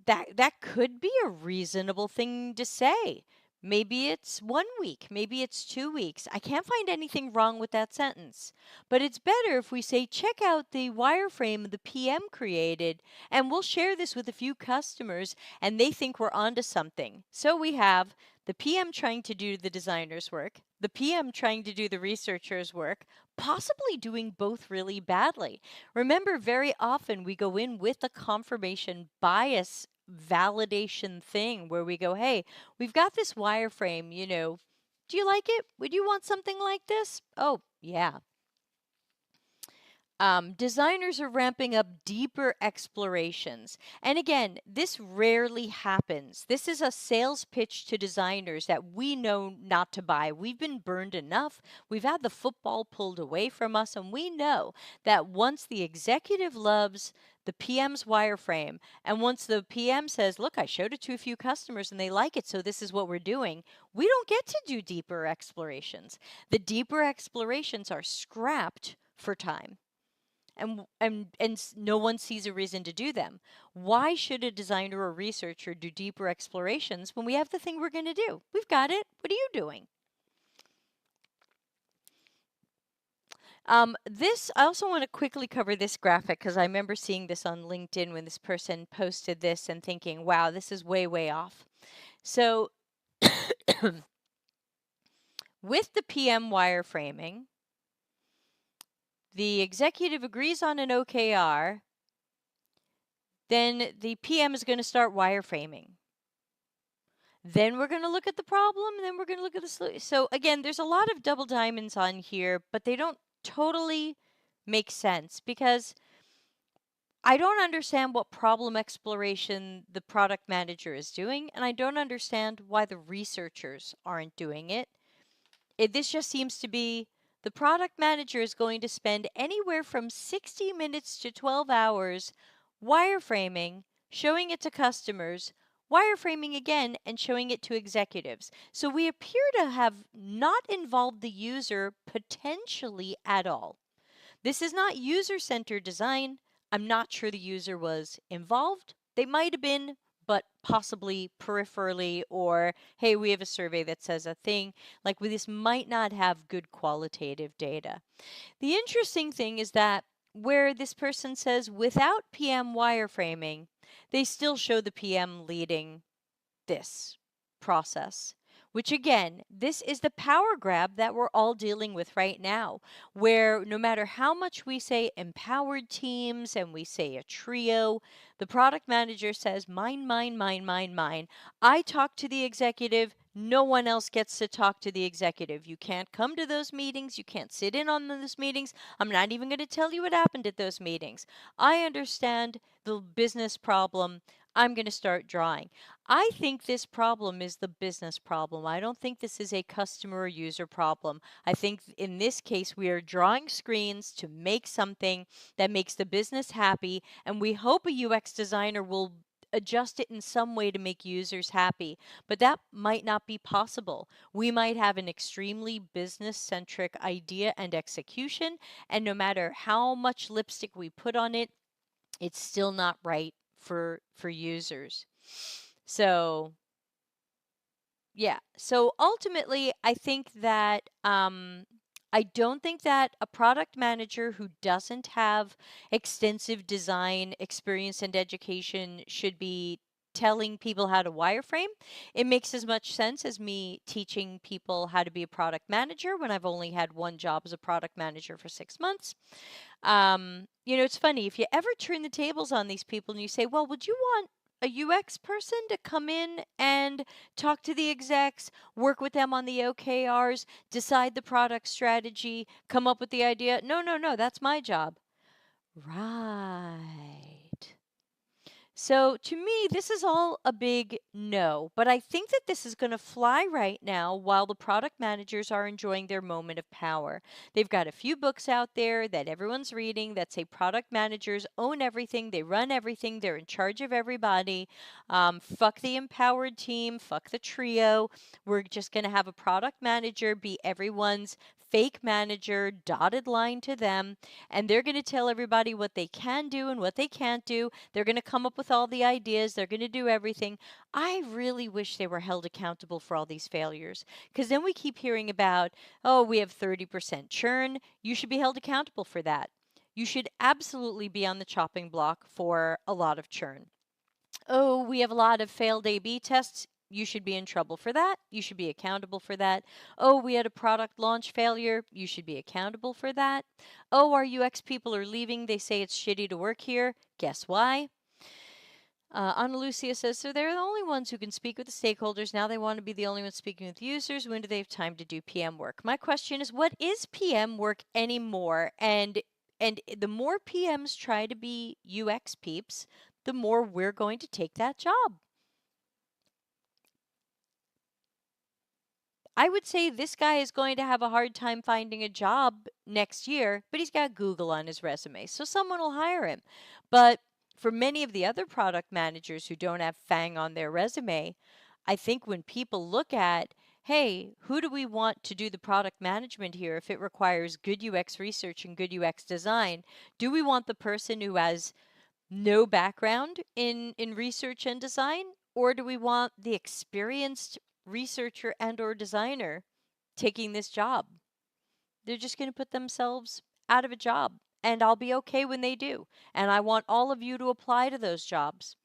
That could be a reasonable thing to say Maybe it's 1 week. Maybe it's 2 weeks. I can't find anything wrong with that sentence. But it's better if we say, check out the wireframe the PM created, and we'll share this with a few customers, and they think we're onto something. So we have the PM trying to do the designer's work, the PM trying to do the researcher's work, possibly doing both really badly. Remember, very often we go in with a confirmation bias validation thing where we go, hey, we've got this wireframe, do you like it? Would you want something like this? Oh, yeah. Designers are ramping up deeper explorations. And again, this rarely happens. This is a sales pitch to designers that we know not to buy. We've been burned enough. We've had the football pulled away from us. And we know that once the executive loves the PM's wireframe, and once the PM says, look, I showed it to a few customers and they like it, so this is what we're doing, we don't get to do deeper explorations. The deeper explorations are scrapped for time. And no one sees a reason to do them. Why should a designer or researcher do deeper explorations when we have the thing we're going to do? We've got it. What are you doing? I also want to quickly cover this graphic because I remember seeing this on LinkedIn when this person posted this and thinking, wow, this is way, way off. So with the PM wireframing, the executive agrees on an OKR, then the PM is going to start wireframing. Then we're going to look at the problem, and then we're going to look at the solution. So again, there's a lot of double diamonds on here, but they don't totally make sense because I don't understand what problem exploration the product manager is doing, and I don't understand why the researchers aren't doing it. This just seems to be the product manager is going to spend anywhere from 60 minutes to 12 hours wireframing, showing it to customers, wireframing again, and showing it to executives. So we appear to have not involved the user potentially at all. This is not user-centered design. I'm not sure the user was involved. They might have been, but possibly peripherally, or hey, we have a survey that says a thing. Like this might not have good qualitative data. The interesting thing is that where this person says without PM wireframing, they still show the PM leading this process. Which again, this is the power grab that we're all dealing with right now, where no matter how much we say empowered teams and we say a trio, the product manager says, mine, mine, mine, mine, mine. I talk to the executive. No one else gets to talk to the executive. You can't come to those meetings. You can't sit in on those meetings. I'm not even going to tell you what happened at those meetings. I understand the business problem. I'm going to start drawing. I think this problem is the business problem. I don't think this is a customer or user problem. I think in this case, we are drawing screens to make something that makes the business happy, and we hope a UX designer will adjust it in some way to make users happy. But that might not be possible. We might have an extremely business-centric idea and execution, and no matter how much lipstick we put on it, it's still not right for users. So yeah. So ultimately, I think that I don't think that a product manager who doesn't have extensive design experience and education should be telling people how to wireframe. It makes as much sense as me teaching people how to be a product manager when I've only had one job as a product manager for 6 months. It's funny, if you ever turn the tables on these people and you say, well, would you want a UX person to come in and talk to the execs, work with them on the OKRs, decide the product strategy, come up with the idea? No, no, no, that's my job. Right. So to me, this is all a big no, but I think that this is going to fly right now while the product managers are enjoying their moment of power. They've got a few books out there that everyone's reading that say product managers own everything, they run everything, they're in charge of everybody. Fuck the empowered team, fuck the trio. We're just going to have a product manager be everyone's fake manager, dotted line to them, and they're going to tell everybody what they can do and what they can't do. They're going to come up with all the ideas. They're going to do everything. I really wish they were held accountable for all these failures, because then we keep hearing about, oh, we have 30% churn. You should be held accountable for that. You should absolutely be on the chopping block for a lot of churn. Oh, we have a lot of failed A/B tests. You should be in trouble for that. You should be accountable for that. Oh, we had a product launch failure. You should be accountable for that. Oh, our UX people are leaving. They say it's shitty to work here. Guess why? Ana Lucia says, so they're the only ones who can speak with the stakeholders. Now they want to be the only ones speaking with users. When do they have time to do PM work? My question is, what is PM work anymore? And the more PMs try to be UX peeps, the more we're going to take that job. I would say this guy is going to have a hard time finding a job next year, but he's got Google on his resume, so someone will hire him. But for many of the other product managers who don't have FANG on their resume, I think when people look at, hey, who do we want to do the product management here if it requires good UX research and good UX design? Do we want the person who has no background in research and design, or do we want the experienced researcher and or designer taking this job? They're just going to put themselves out of a job, and I'll be okay when they do. And I want all of you to apply to those jobs.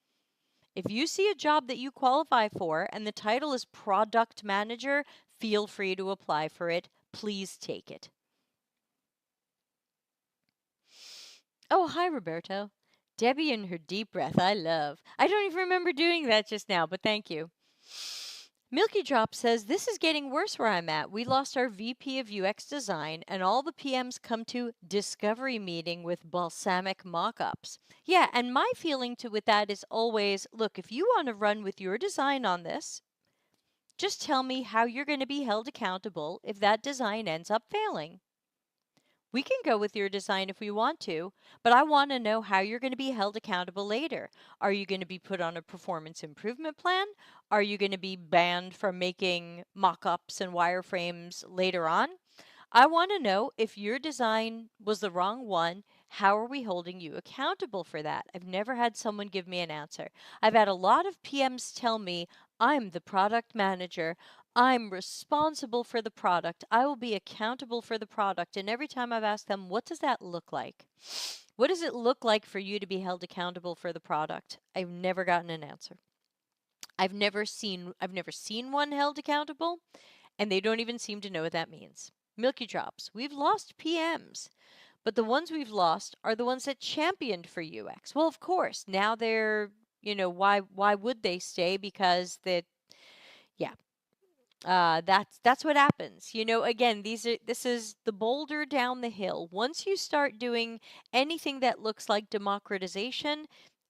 If you see a job that you qualify for and the title is product manager, feel free to apply for it. Please take it. Oh, hi, Roberto. Debbie and her deep breath, I love. I don't even remember doing that just now, but thank you. Milky Drop says, this is getting worse where I'm at. We lost our VP of UX design, and all the PMs come to discovery meeting with balsamic mock-ups. Yeah, and my feeling with that is always, look, if you want to run with your design on this, just tell me how you're going to be held accountable if that design ends up failing. We can go with your design if we want to, but I want to know how you're going to be held accountable later. Are you going to be put on a performance improvement plan? Are you going to be banned from making mock-ups and wireframes later on? I want to know if your design was the wrong one, how are we holding you accountable for that? I've never had someone give me an answer. I've had a lot of PMs tell me, I'm the product manager. I'm responsible for the product. I will be accountable for the product. And every time I've asked them, what does that look like? What does it look like for you to be held accountable for the product? I've never gotten an answer. I've never seen one held accountable, and they don't even seem to know what that means. Milky Drops, we've lost PMs, but the ones we've lost are the ones that championed for UX. Well, of course, now they're, why would they stay? Because yeah, that's what happens. Again, this is the boulder down the hill. Once you start doing anything that looks like democratization,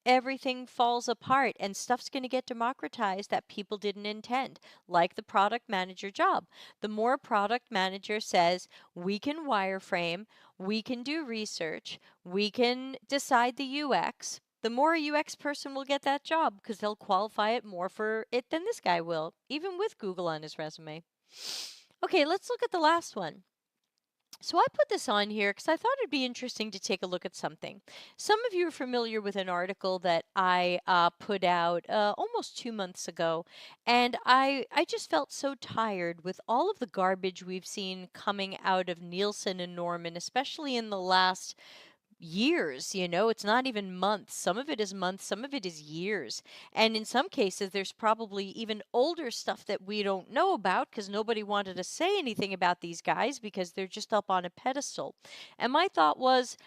everything falls apart and stuff's going to get democratized that people didn't intend, like the product manager job. The more product manager says, we can wireframe, we can do research, we can decide the UX, the more a UX person will get that job because they'll qualify it more for it than this guy will, even with Google on his resume. Okay, let's look at the last one. So I put this on here because I thought it'd be interesting to take a look at something. Some of you are familiar with an article that I put out almost 2 months ago, and I just felt so tired with all of the garbage we've seen coming out of Nielsen and Norman, especially in the last years. It's not even months. Some of it is months, some of it is years. And in some cases, there's probably even older stuff that we don't know about because nobody wanted to say anything about these guys because they're just up on a pedestal. And my thought was,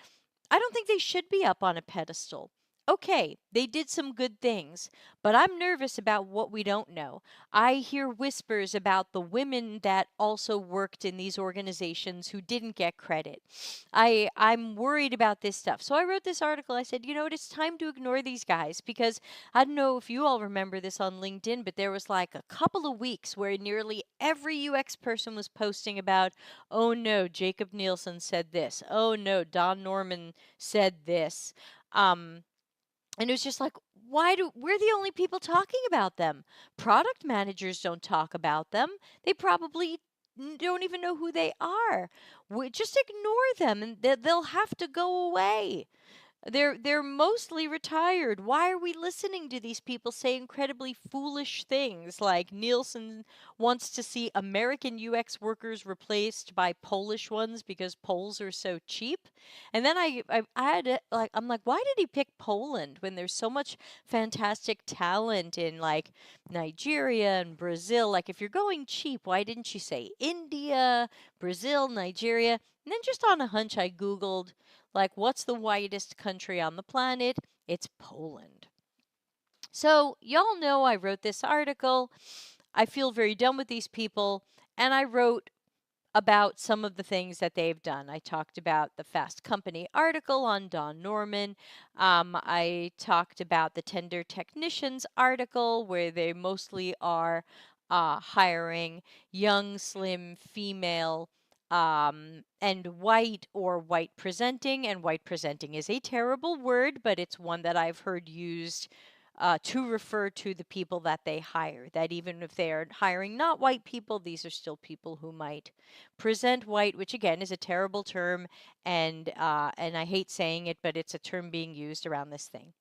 I don't think they should be up on a pedestal. Okay, they did some good things, but I'm nervous about what we don't know. I hear whispers about the women that also worked in these organizations who didn't get credit. I'm worried about this stuff. So I wrote this article. I said, it's time to ignore these guys because I don't know if you all remember this on LinkedIn, but there was like a couple of weeks where nearly every UX person was posting about, oh no, Jacob Nielsen said this. Oh no, Don Norman said this. And it was just like, we're the only people talking about them? Product managers don't talk about them. They probably don't even know who they are. We just ignore them, and they'll have to go away. They're mostly retired. Why are we listening to these people say incredibly foolish things like Nielsen wants to see American UX workers replaced by Polish ones because Poles are so cheap? And then I had it, like I'm like, why did he pick Poland when there's so much fantastic talent in like Nigeria and Brazil? Like if you're going cheap, why didn't you say India, Brazil, Nigeria? And then just on a hunch I googled like, what's the whitest country on the planet? It's Poland. So, y'all know I wrote this article. I feel very done with these people. And I wrote about some of the things that they've done. I talked about the Fast Company article on Don Norman. I talked about the Tender Technicians article, where they mostly are hiring young, slim, female, and white or white presenting. And white presenting is a terrible word, but it's one that I've heard used to refer to the people that they hire. That even if they are hiring not white people, these are still people who might present white, which again is a terrible term, and I hate saying it, but it's a term being used around this thing.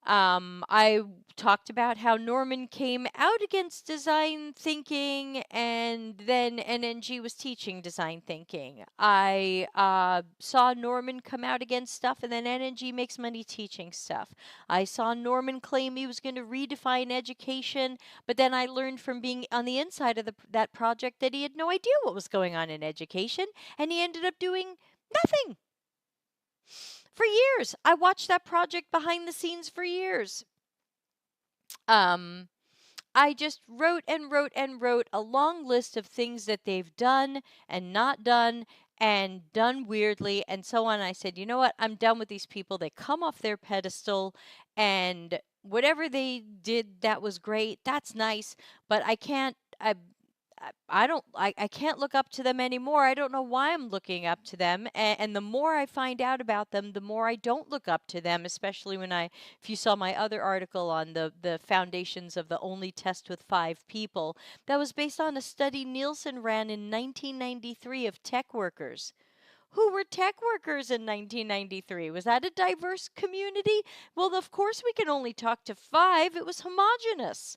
I talked about how Norman came out against design thinking, and then NNG was teaching design thinking. I saw Norman come out against stuff, and then NNG makes money teaching stuff. I saw Norman claim he was going to redefine education, but then I learned from being on the inside of that project that he had no idea what was going on in education, and he ended up doing nothing. For years. I watched that project behind the scenes for years. I just wrote and wrote and wrote a long list of things that they've done and not done and done weirdly and so on. I said, you know what? I'm done with these people. They come off their pedestal, and whatever they did that was great. That's nice, but I can't. I can't look up to them anymore. I don't know why I'm looking up to them. And the more I find out about them, the more I don't look up to them, especially if you saw my other article on the foundations of the only test with 5 people, that was based on a study Nielsen ran in 1993 of tech workers. Who were tech workers in 1993? Was that a diverse community? Well, of course we can only talk to 5. It was homogenous.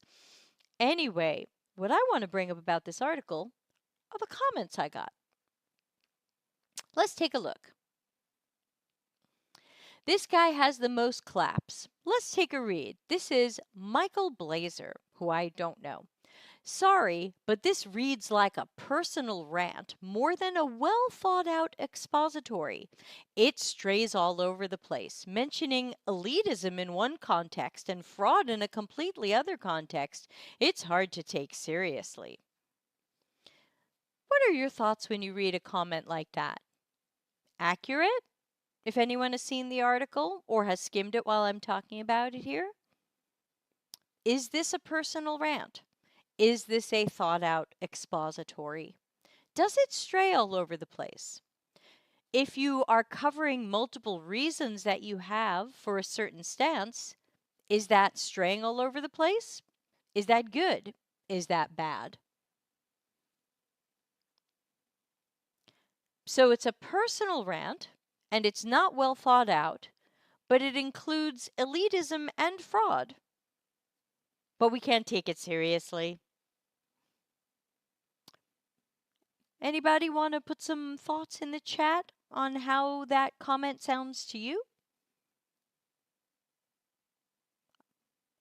Anyway, what I want to bring up about this article are the comments I got. Let's take a look. This guy has the most claps. Let's take a read. This is Michael Blazer, who I don't know. Sorry, but this reads like a personal rant more than a well thought out expository. It strays all over the place, mentioning elitism in one context and fraud in a completely other context. It's hard to take seriously. What are your thoughts when you read a comment like that? Accurate? If anyone has seen the article or has skimmed it while I'm talking about it here? Is this a personal rant? Is this a thought out expository? Does it stray all over the place? If you are covering multiple reasons that you have for a certain stance, is that straying all over the place? Is that good? Is that bad? So it's a personal rant, and it's not well thought out, but it includes elitism and fraud. But we can't take it seriously. Anybody want to put some thoughts in the chat on how that comment sounds to you?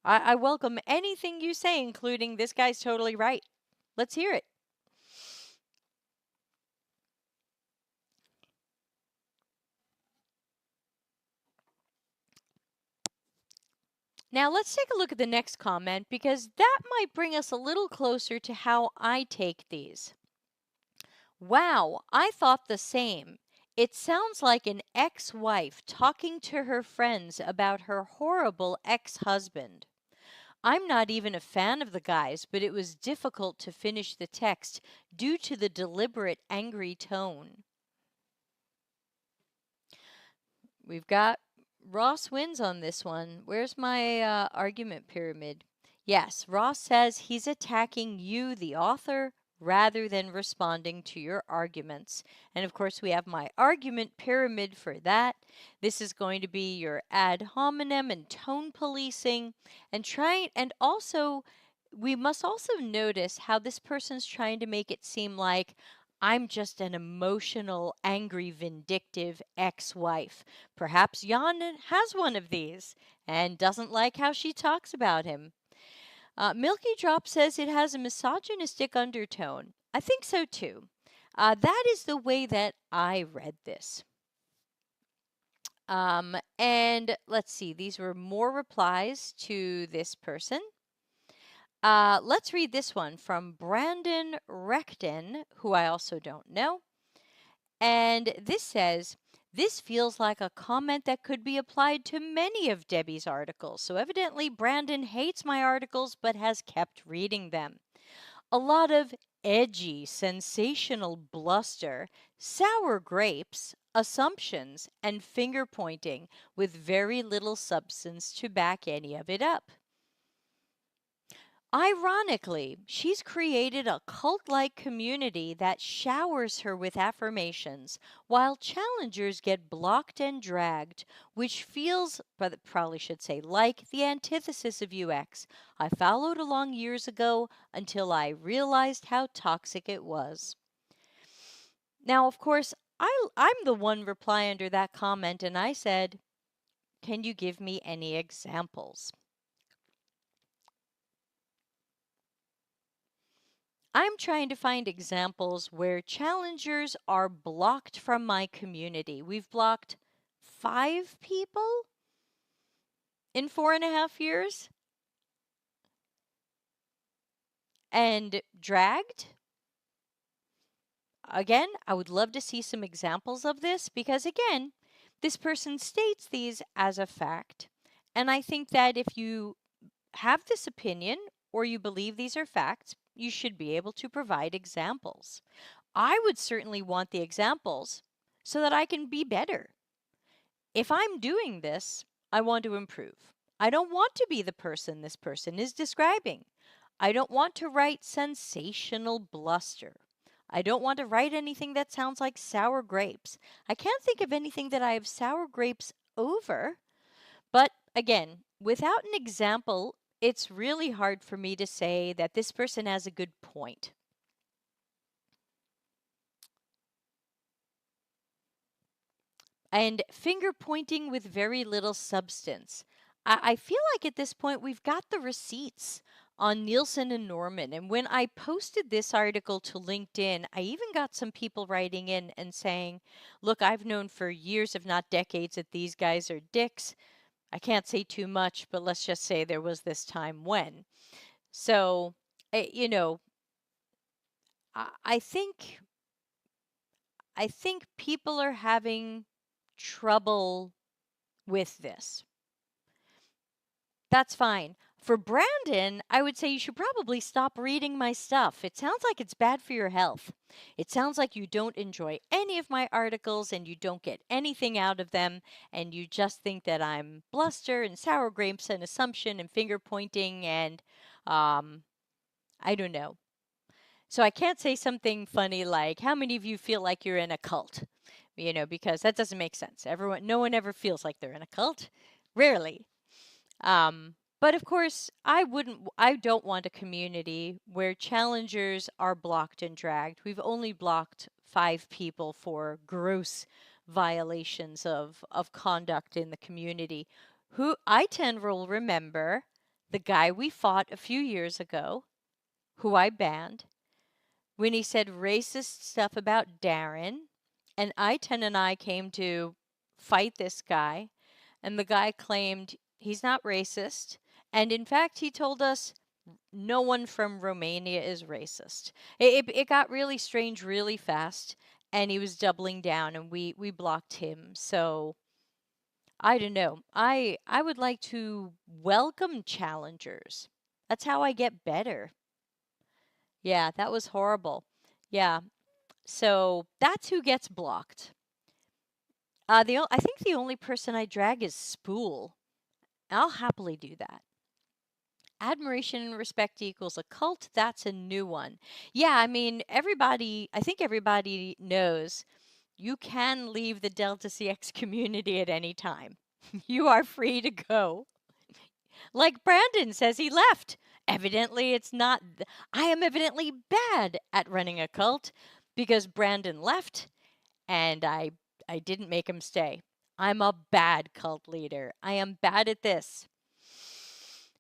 I welcome anything you say, including this guy's totally right. Let's hear it. Now let's take a look at the next comment, because that might bring us a little closer to how I take these. Wow, I thought the same. It sounds like an ex-wife talking to her friends about her horrible ex-husband. I'm not even a fan of the guys, but it was difficult to finish the text due to the deliberate angry tone. We've got Ross wins on this one. Where's my argument pyramid? Yes, Ross says he's attacking you, the author, rather than responding to your arguments. And of course, we have my argument pyramid for that. This is going to be your ad hominem and tone policing, and also we must also notice how this person's trying to make it seem like I'm just an emotional, angry, vindictive ex-wife. Perhaps Jan has one of these and doesn't like how she talks about him. Milky Drop says it has a misogynistic undertone. I think so too. That is the way that I read this. And let's see, these were more replies to this person. Let's read this one from Brandon Recton, who I also don't know. And this says, this feels like a comment that could be applied to many of Debbie's articles. So evidently, Brandon hates my articles but has kept reading them. A lot of edgy, sensational bluster, sour grapes, assumptions, and finger pointing with very little substance to back any of it up. Ironically, she's created a cult like community that showers her with affirmations, while challengers get blocked and dragged, which feels, but probably should say, like the antithesis of UX. I followed along years ago until I realized how toxic it was. Now, of course, I'm the one reply under that comment, and I said, can you give me any examples? I'm trying to find examples where challengers are blocked from my community. We've blocked 5 people in 4.5 years and dragged. Again, I would love to see some examples of this because, again, this person states these as a fact. And I think that if you have this opinion or you believe these are facts, you should be able to provide examples. I would certainly want the examples so that I can be better. If I'm doing this, I want to improve. I don't want to be the person this person is describing. I don't want to write sensational bluster. I don't want to write anything that sounds like sour grapes. I can't think of anything that I have sour grapes over. But again, without an example, it's really hard for me to say that this person has a good point. And finger pointing with very little substance. I feel like at this point we've got the receipts on Nielsen and Norman. And when I posted this article to LinkedIn, I even got some people writing in and saying, look, I've known for years, if not decades, that these guys are dicks. I can't say too much, but let's just say there was this time when. So, you know, I think people are having trouble with this. That's fine. For Brandon, I would say you should probably stop reading my stuff. It sounds like it's bad for your health. It sounds like you don't enjoy any of my articles and you don't get anything out of them, and you just think that I'm bluster and sour grapes and assumption and finger pointing and I don't know. So I can't say something funny like, how many of you feel like you're in a cult? Because that doesn't make sense. No one ever feels like they're in a cult. Rarely. But of course, I don't want a community where challengers are blocked and dragged. We've only blocked 5 people for gross violations of conduct in the community. Who I tend will remember the guy we fought a few years ago, who I banned, when he said racist stuff about Darren, and I-10 and I came to fight this guy, and the guy claimed he's not racist, and in fact, he told us no one from Romania is racist. It got really strange really fast, and he was doubling down, and we blocked him. So I don't know. I would like to welcome challengers. That's how I get better. Yeah, that was horrible. Yeah. So that's who gets blocked. I think the only person I drag is Spool. I'll happily do that. Admiration and respect equals a cult. That's a new one. Yeah, I mean, I think everybody knows you can leave the Delta CX community at any time. You are free to go. Like Brandon says he left. Evidently, it's not. I am evidently bad at running a cult because Brandon left and I didn't make him stay. I'm a bad cult leader. I am bad at this.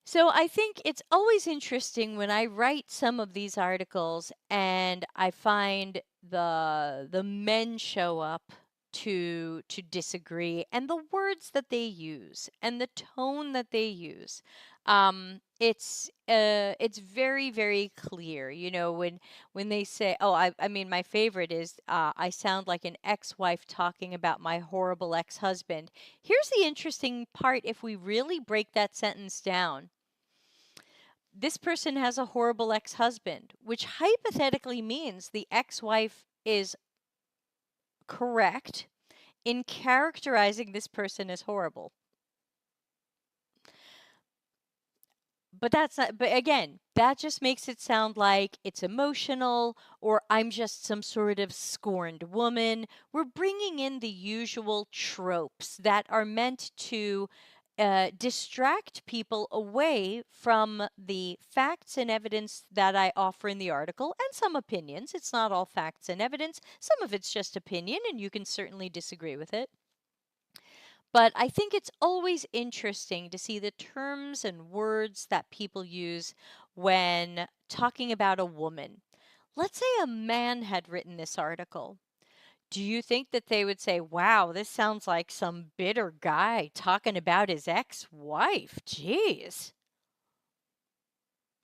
So I think it's always interesting when I write some of these articles and I find the men show up to disagree, and the words that they use and the tone that they use. It's very, very clear, when they say, oh, I mean, my favorite is, I sound like an ex-wife talking about my horrible ex-husband. Here's the interesting part: if we really break that sentence down, this person has a horrible ex-husband, which hypothetically means the ex-wife is correct in characterizing this person as horrible. But that's not, but again, that just makes it sound like it's emotional, or I'm just some sort of scorned woman. We're bringing in the usual tropes that are meant to distract people away from the facts and evidence that I offer in the article, and some opinions. It's not all facts and evidence. Some of it's just opinion, and you can certainly disagree with it. But I think it's always interesting to see the terms and words that people use when talking about a woman. Let's say a man had written this article. Do you think that they would say, wow, this sounds like some bitter guy talking about his ex-wife? Jeez.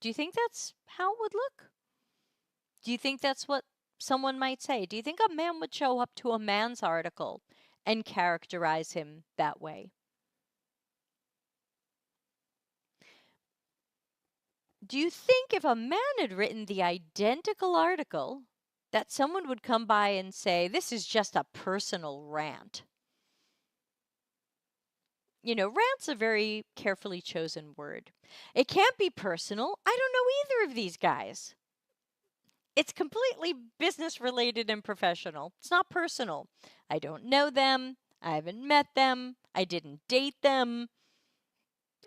Do you think that's how it would look? Do you think that's what someone might say? Do you think a man would show up to a man's article and characterize him that way? Do you think if a man had written the identical article, that someone would come by and say, this is just a personal rant? Rant's a very carefully chosen word. It can't be personal. I don't know either of these guys. It's completely business related and professional. It's not personal. I don't know them. I haven't met them. I didn't date them.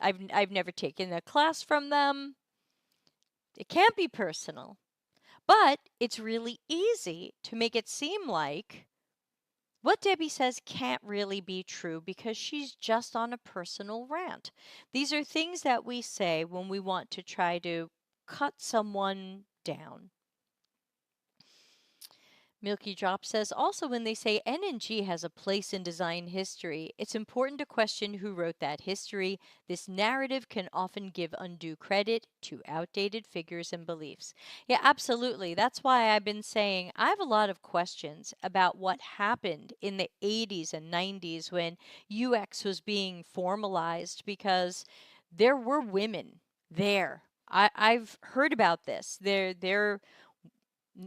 I've never taken a class from them. It can't be personal. But it's really easy to make it seem like what Debbie says can't really be true because she's just on a personal rant. These are things that we say when we want to try to cut someone down. Milky Drop says, also when they say N&G has a place in design history, it's important to question who wrote that history. This narrative can often give undue credit to outdated figures and beliefs. Yeah, absolutely. That's why I've been saying I have a lot of questions about what happened in the 80s and 90s when UX was being formalized, because there were women there. I've heard about this.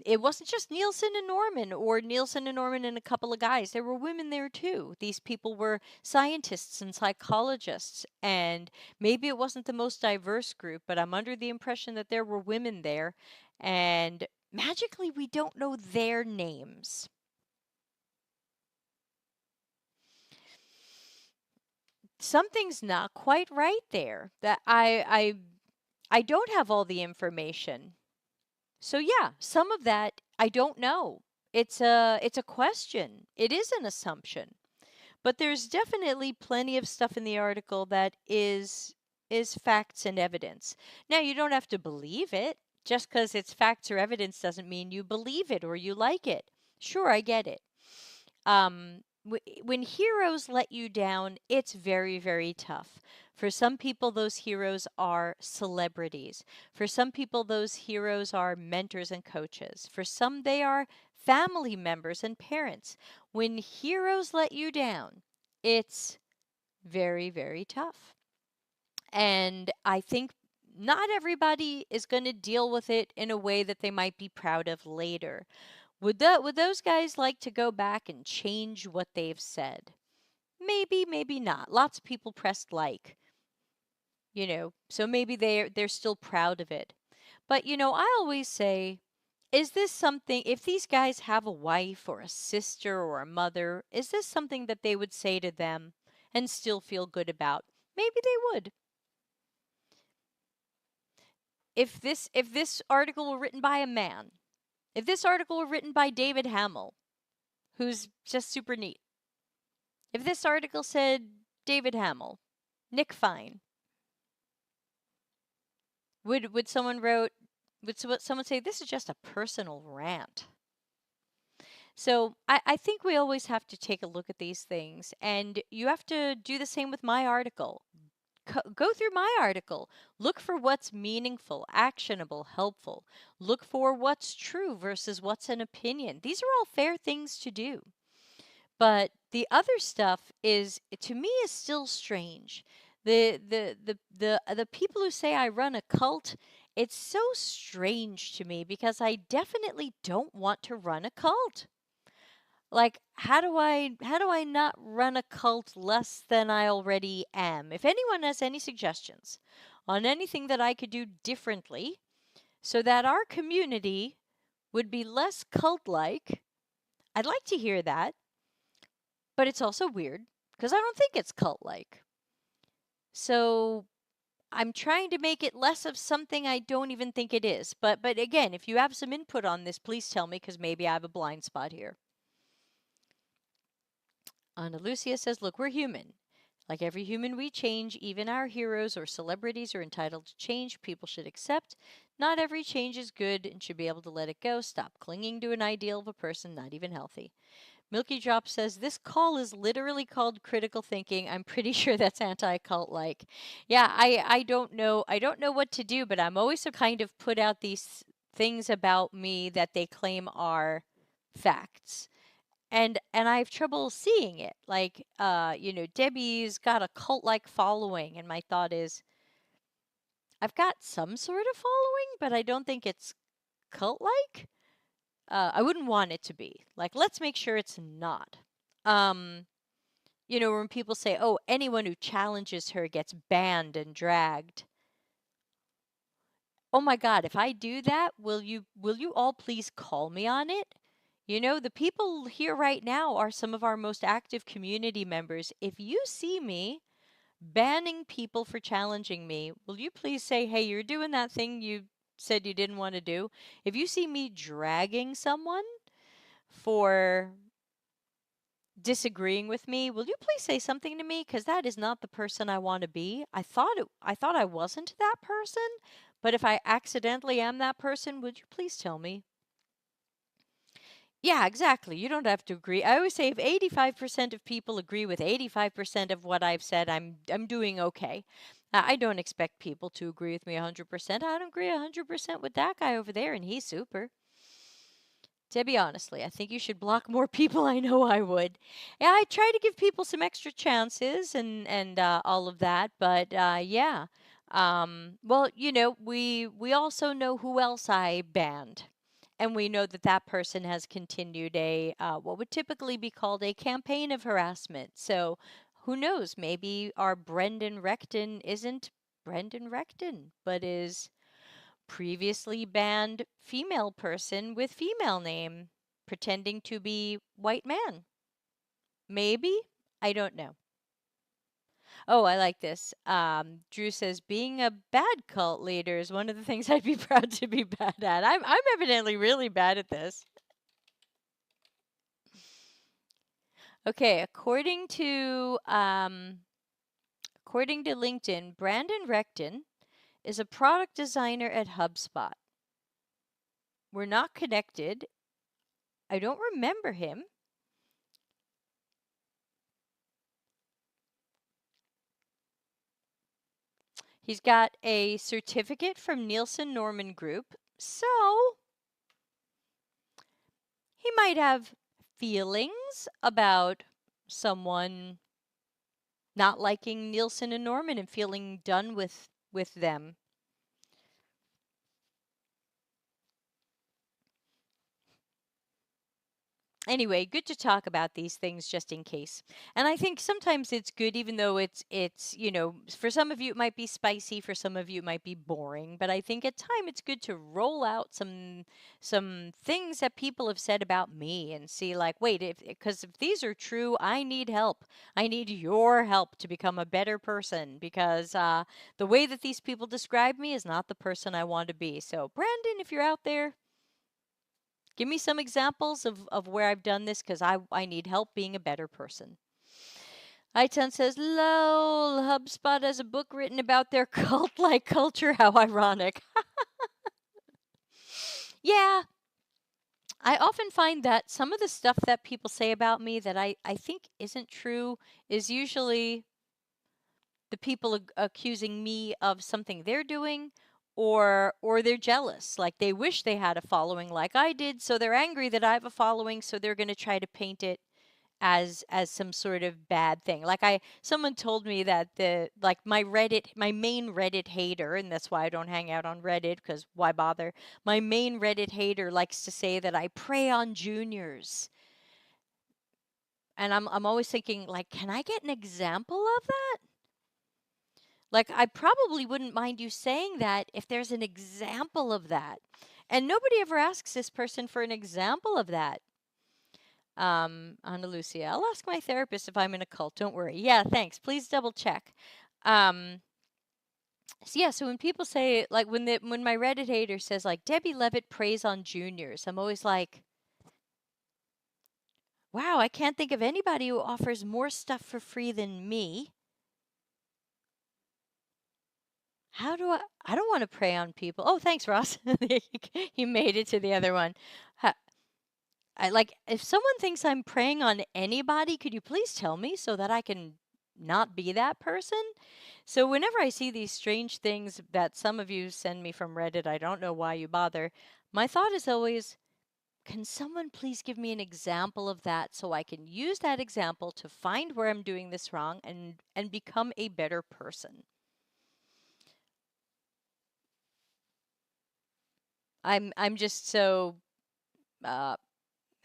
It wasn't just Nielsen and Norman, or Nielsen and Norman and a couple of guys. There were women there too. These people were scientists and psychologists, and maybe it wasn't the most diverse group, but I'm under the impression that there were women there, and magically we don't know their names. Something's not quite right there. That I don't have all the information. So yeah, some of that I don't know. It's a question. It is an assumption. But there's definitely plenty of stuff in the article that is facts and evidence. Now, you don't have to believe it. Just because it's facts or evidence doesn't mean you believe it or you like it. Sure, I get it. When heroes let you down, it's very, very tough. For some people, those heroes are celebrities. For some people, those heroes are mentors and coaches. For some, they are family members and parents. When heroes let you down, it's very, very tough. And I think not everybody is going to deal with it in a way that they might be proud of later. Would those guys like to go back and change what they've said? Maybe, maybe not. Lots of people pressed like. So maybe they're still proud of it. But I always say, is this something, if these guys have a wife or a sister or a mother, is this something that they would say to them and still feel good about? Maybe they would. If this article were written by a man, if this article were written by David Hamill, who's just super neat. If this article said David Hamill, Nick Fine, would someone say this is just a personal rant? So I think we always have to take a look at these things, and you have to do the same with my article. Go through my article. Look for what's meaningful, actionable, helpful. Look for what's true versus what's an opinion. These are all fair things to do. But the other stuff to me is still strange. The people who say I run a cult, it's so strange to me because I definitely don't want to run a cult. Like, how do I not run a cult less than I already am? If anyone has any suggestions on anything that I could do differently so that our community would be less cult-like, I'd like to hear that. But it's also weird because I don't think it's cult-like. So I'm trying to make it less of something I don't even think it is. But again, if you have some input on this, please tell me because maybe I have a blind spot here. Ana Lucia says, look, we're human. Like every human, we change. Even our heroes or celebrities are entitled to change. People should accept. Not every change is good and should be able to let it go. Stop clinging to an ideal of a person, not even healthy. Milky Drop says, this call is literally called critical thinking. I'm pretty sure that's anti-cult like. Yeah, I don't know. I don't know what to do, but I'm always so kind of put out these things about me that they claim are facts. And I have trouble seeing it. Like, Debbie's got a cult-like following, and my thought is, I've got some sort of following, but I don't think it's cult-like. I wouldn't want it to be. Like, let's make sure it's not. When people say, "Oh, anyone who challenges her gets banned and dragged." Oh my God, if I do that, will you all please call me on it? The people here right now are some of our most active community members. If you see me banning people for challenging me, will you please say, "Hey, you're doing that thing you said you didn't want to do?" If you see me dragging someone for disagreeing with me, will you please say something to me? Because that is not the person I want to be. I thought I wasn't that person, but if I accidentally am that person, would you please tell me? Yeah, exactly. You don't have to agree. I always say if 85% of people agree with 85% of what I've said, I'm doing okay. I don't expect people to agree with me 100%. I don't agree 100% with that guy over there, and he's super. Debbie, honestly, I think you should block more people. I know I would. Yeah, I try to give people some extra chances and all of that, but yeah. Well, we also know who else I banned, and we know that that person has continued a what would typically be called a campaign of harassment. So, who knows? Maybe our Brendan Recton isn't Brendan Recton, but is previously banned female person with female name pretending to be white man. Maybe? I don't know. Oh, I like this. Drew says being a bad cult leader is one of the things I'd be proud to be bad at. I'm evidently really bad at this. Okay, according to LinkedIn, Brandon Recton is a product designer at HubSpot. We're not connected. I don't remember him. He's got a certificate from Nielsen Norman Group, so he might have feelings about someone not liking Nielsen and Norman and feeling done with them. Anyway, good to talk about these things just in case. And I think sometimes it's good, even though for some of you it might be spicy, for some of you it might be boring. But I think at time it's good to roll out some things that people have said about me and see, like, wait, if these are true, I need help. I need your help to become a better person, because the way that these people describe me is not the person I want to be. So Brandon, if you're out there, give me some examples of where I've done this, because I need help being a better person. Iton says, lol, HubSpot has a book written about their cult-like culture. How ironic. Yeah, I often find that some of the stuff that people say about me that I think isn't true is usually the people accusing me of something they're doing, or they're jealous, like they wish they had a following like I did, so they're angry that I have a following, so they're going to try to paint it as some sort of bad thing. Like someone told me that my main Reddit hater, and that's why I don't hang out on Reddit, because why bother? My main Reddit hater likes to say that I prey on juniors. And I'm always thinking, like, can I get an example of that? Like, I probably wouldn't mind you saying that if there's an example of that. And nobody ever asks this person for an example of that. Ana Lucia, I'll ask my therapist if I'm in a cult. Don't worry. Yeah, thanks. Please double check. So when people say, like, when my Reddit hater says, like, Debbie Levitt preys on juniors, I'm always like, wow, I can't think of anybody who offers more stuff for free than me. How do I don't want to prey on people. Oh, thanks, Ross. You made it to the other one. If someone thinks I'm preying on anybody, could you please tell me so that I can not be that person? So whenever I see these strange things that some of you send me from Reddit, I don't know why you bother. My thought is always, can someone please give me an example of that so I can use that example to find where I'm doing this wrong and become a better person? I'm just so uh,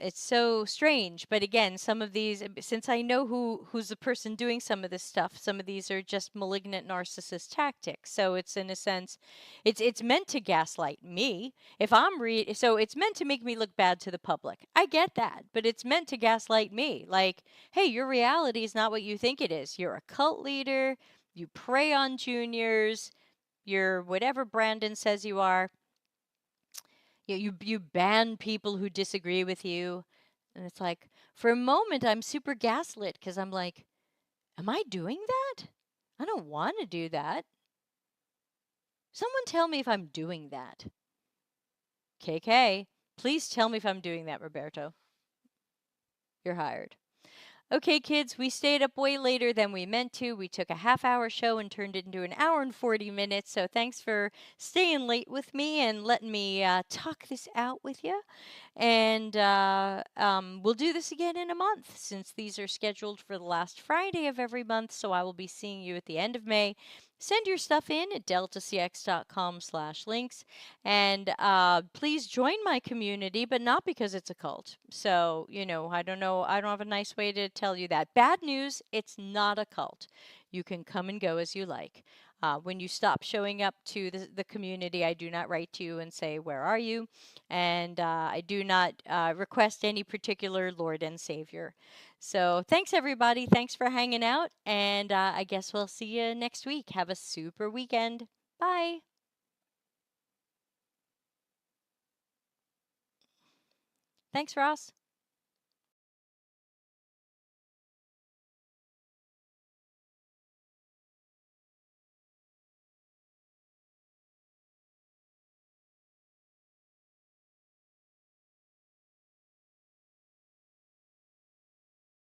it's so strange. But again, some of these, since I know who's the person doing some of this stuff, some of these are just malignant narcissist tactics. So it's, in a sense, it's meant to gaslight me. If so it's meant to make me look bad to the public. I get that, but it's meant to gaslight me. Like, hey, your reality is not what you think it is. You're a cult leader. You prey on juniors. You're whatever Brandon says you are. You ban people who disagree with you. And it's like, for a moment, I'm super gaslit, because I'm like, am I doing that? I don't want to do that. Someone tell me if I'm doing that. KK, please tell me if I'm doing that, Roberto. You're hired. Okay, kids, we stayed up way later than we meant to. We took a half-hour show and turned it into an hour and 40 minutes. So thanks for staying late with me and letting me talk this out with you. And we'll do this again in a month, since these are scheduled for the last Friday of every month. So I will be seeing you at the end of May. Send your stuff in at deltacx.com/links. And please join my community, but not because it's a cult. So, I don't know. I don't have a nice way to tell you that. Bad news, it's not a cult. You can come and go as you like. When you stop showing up to the community, I do not write to you and say, where are you? And I do not request any particular Lord and Savior. So thanks, everybody. Thanks for hanging out. And I guess we'll see you next week. Have a super weekend. Bye. Thanks, Ross.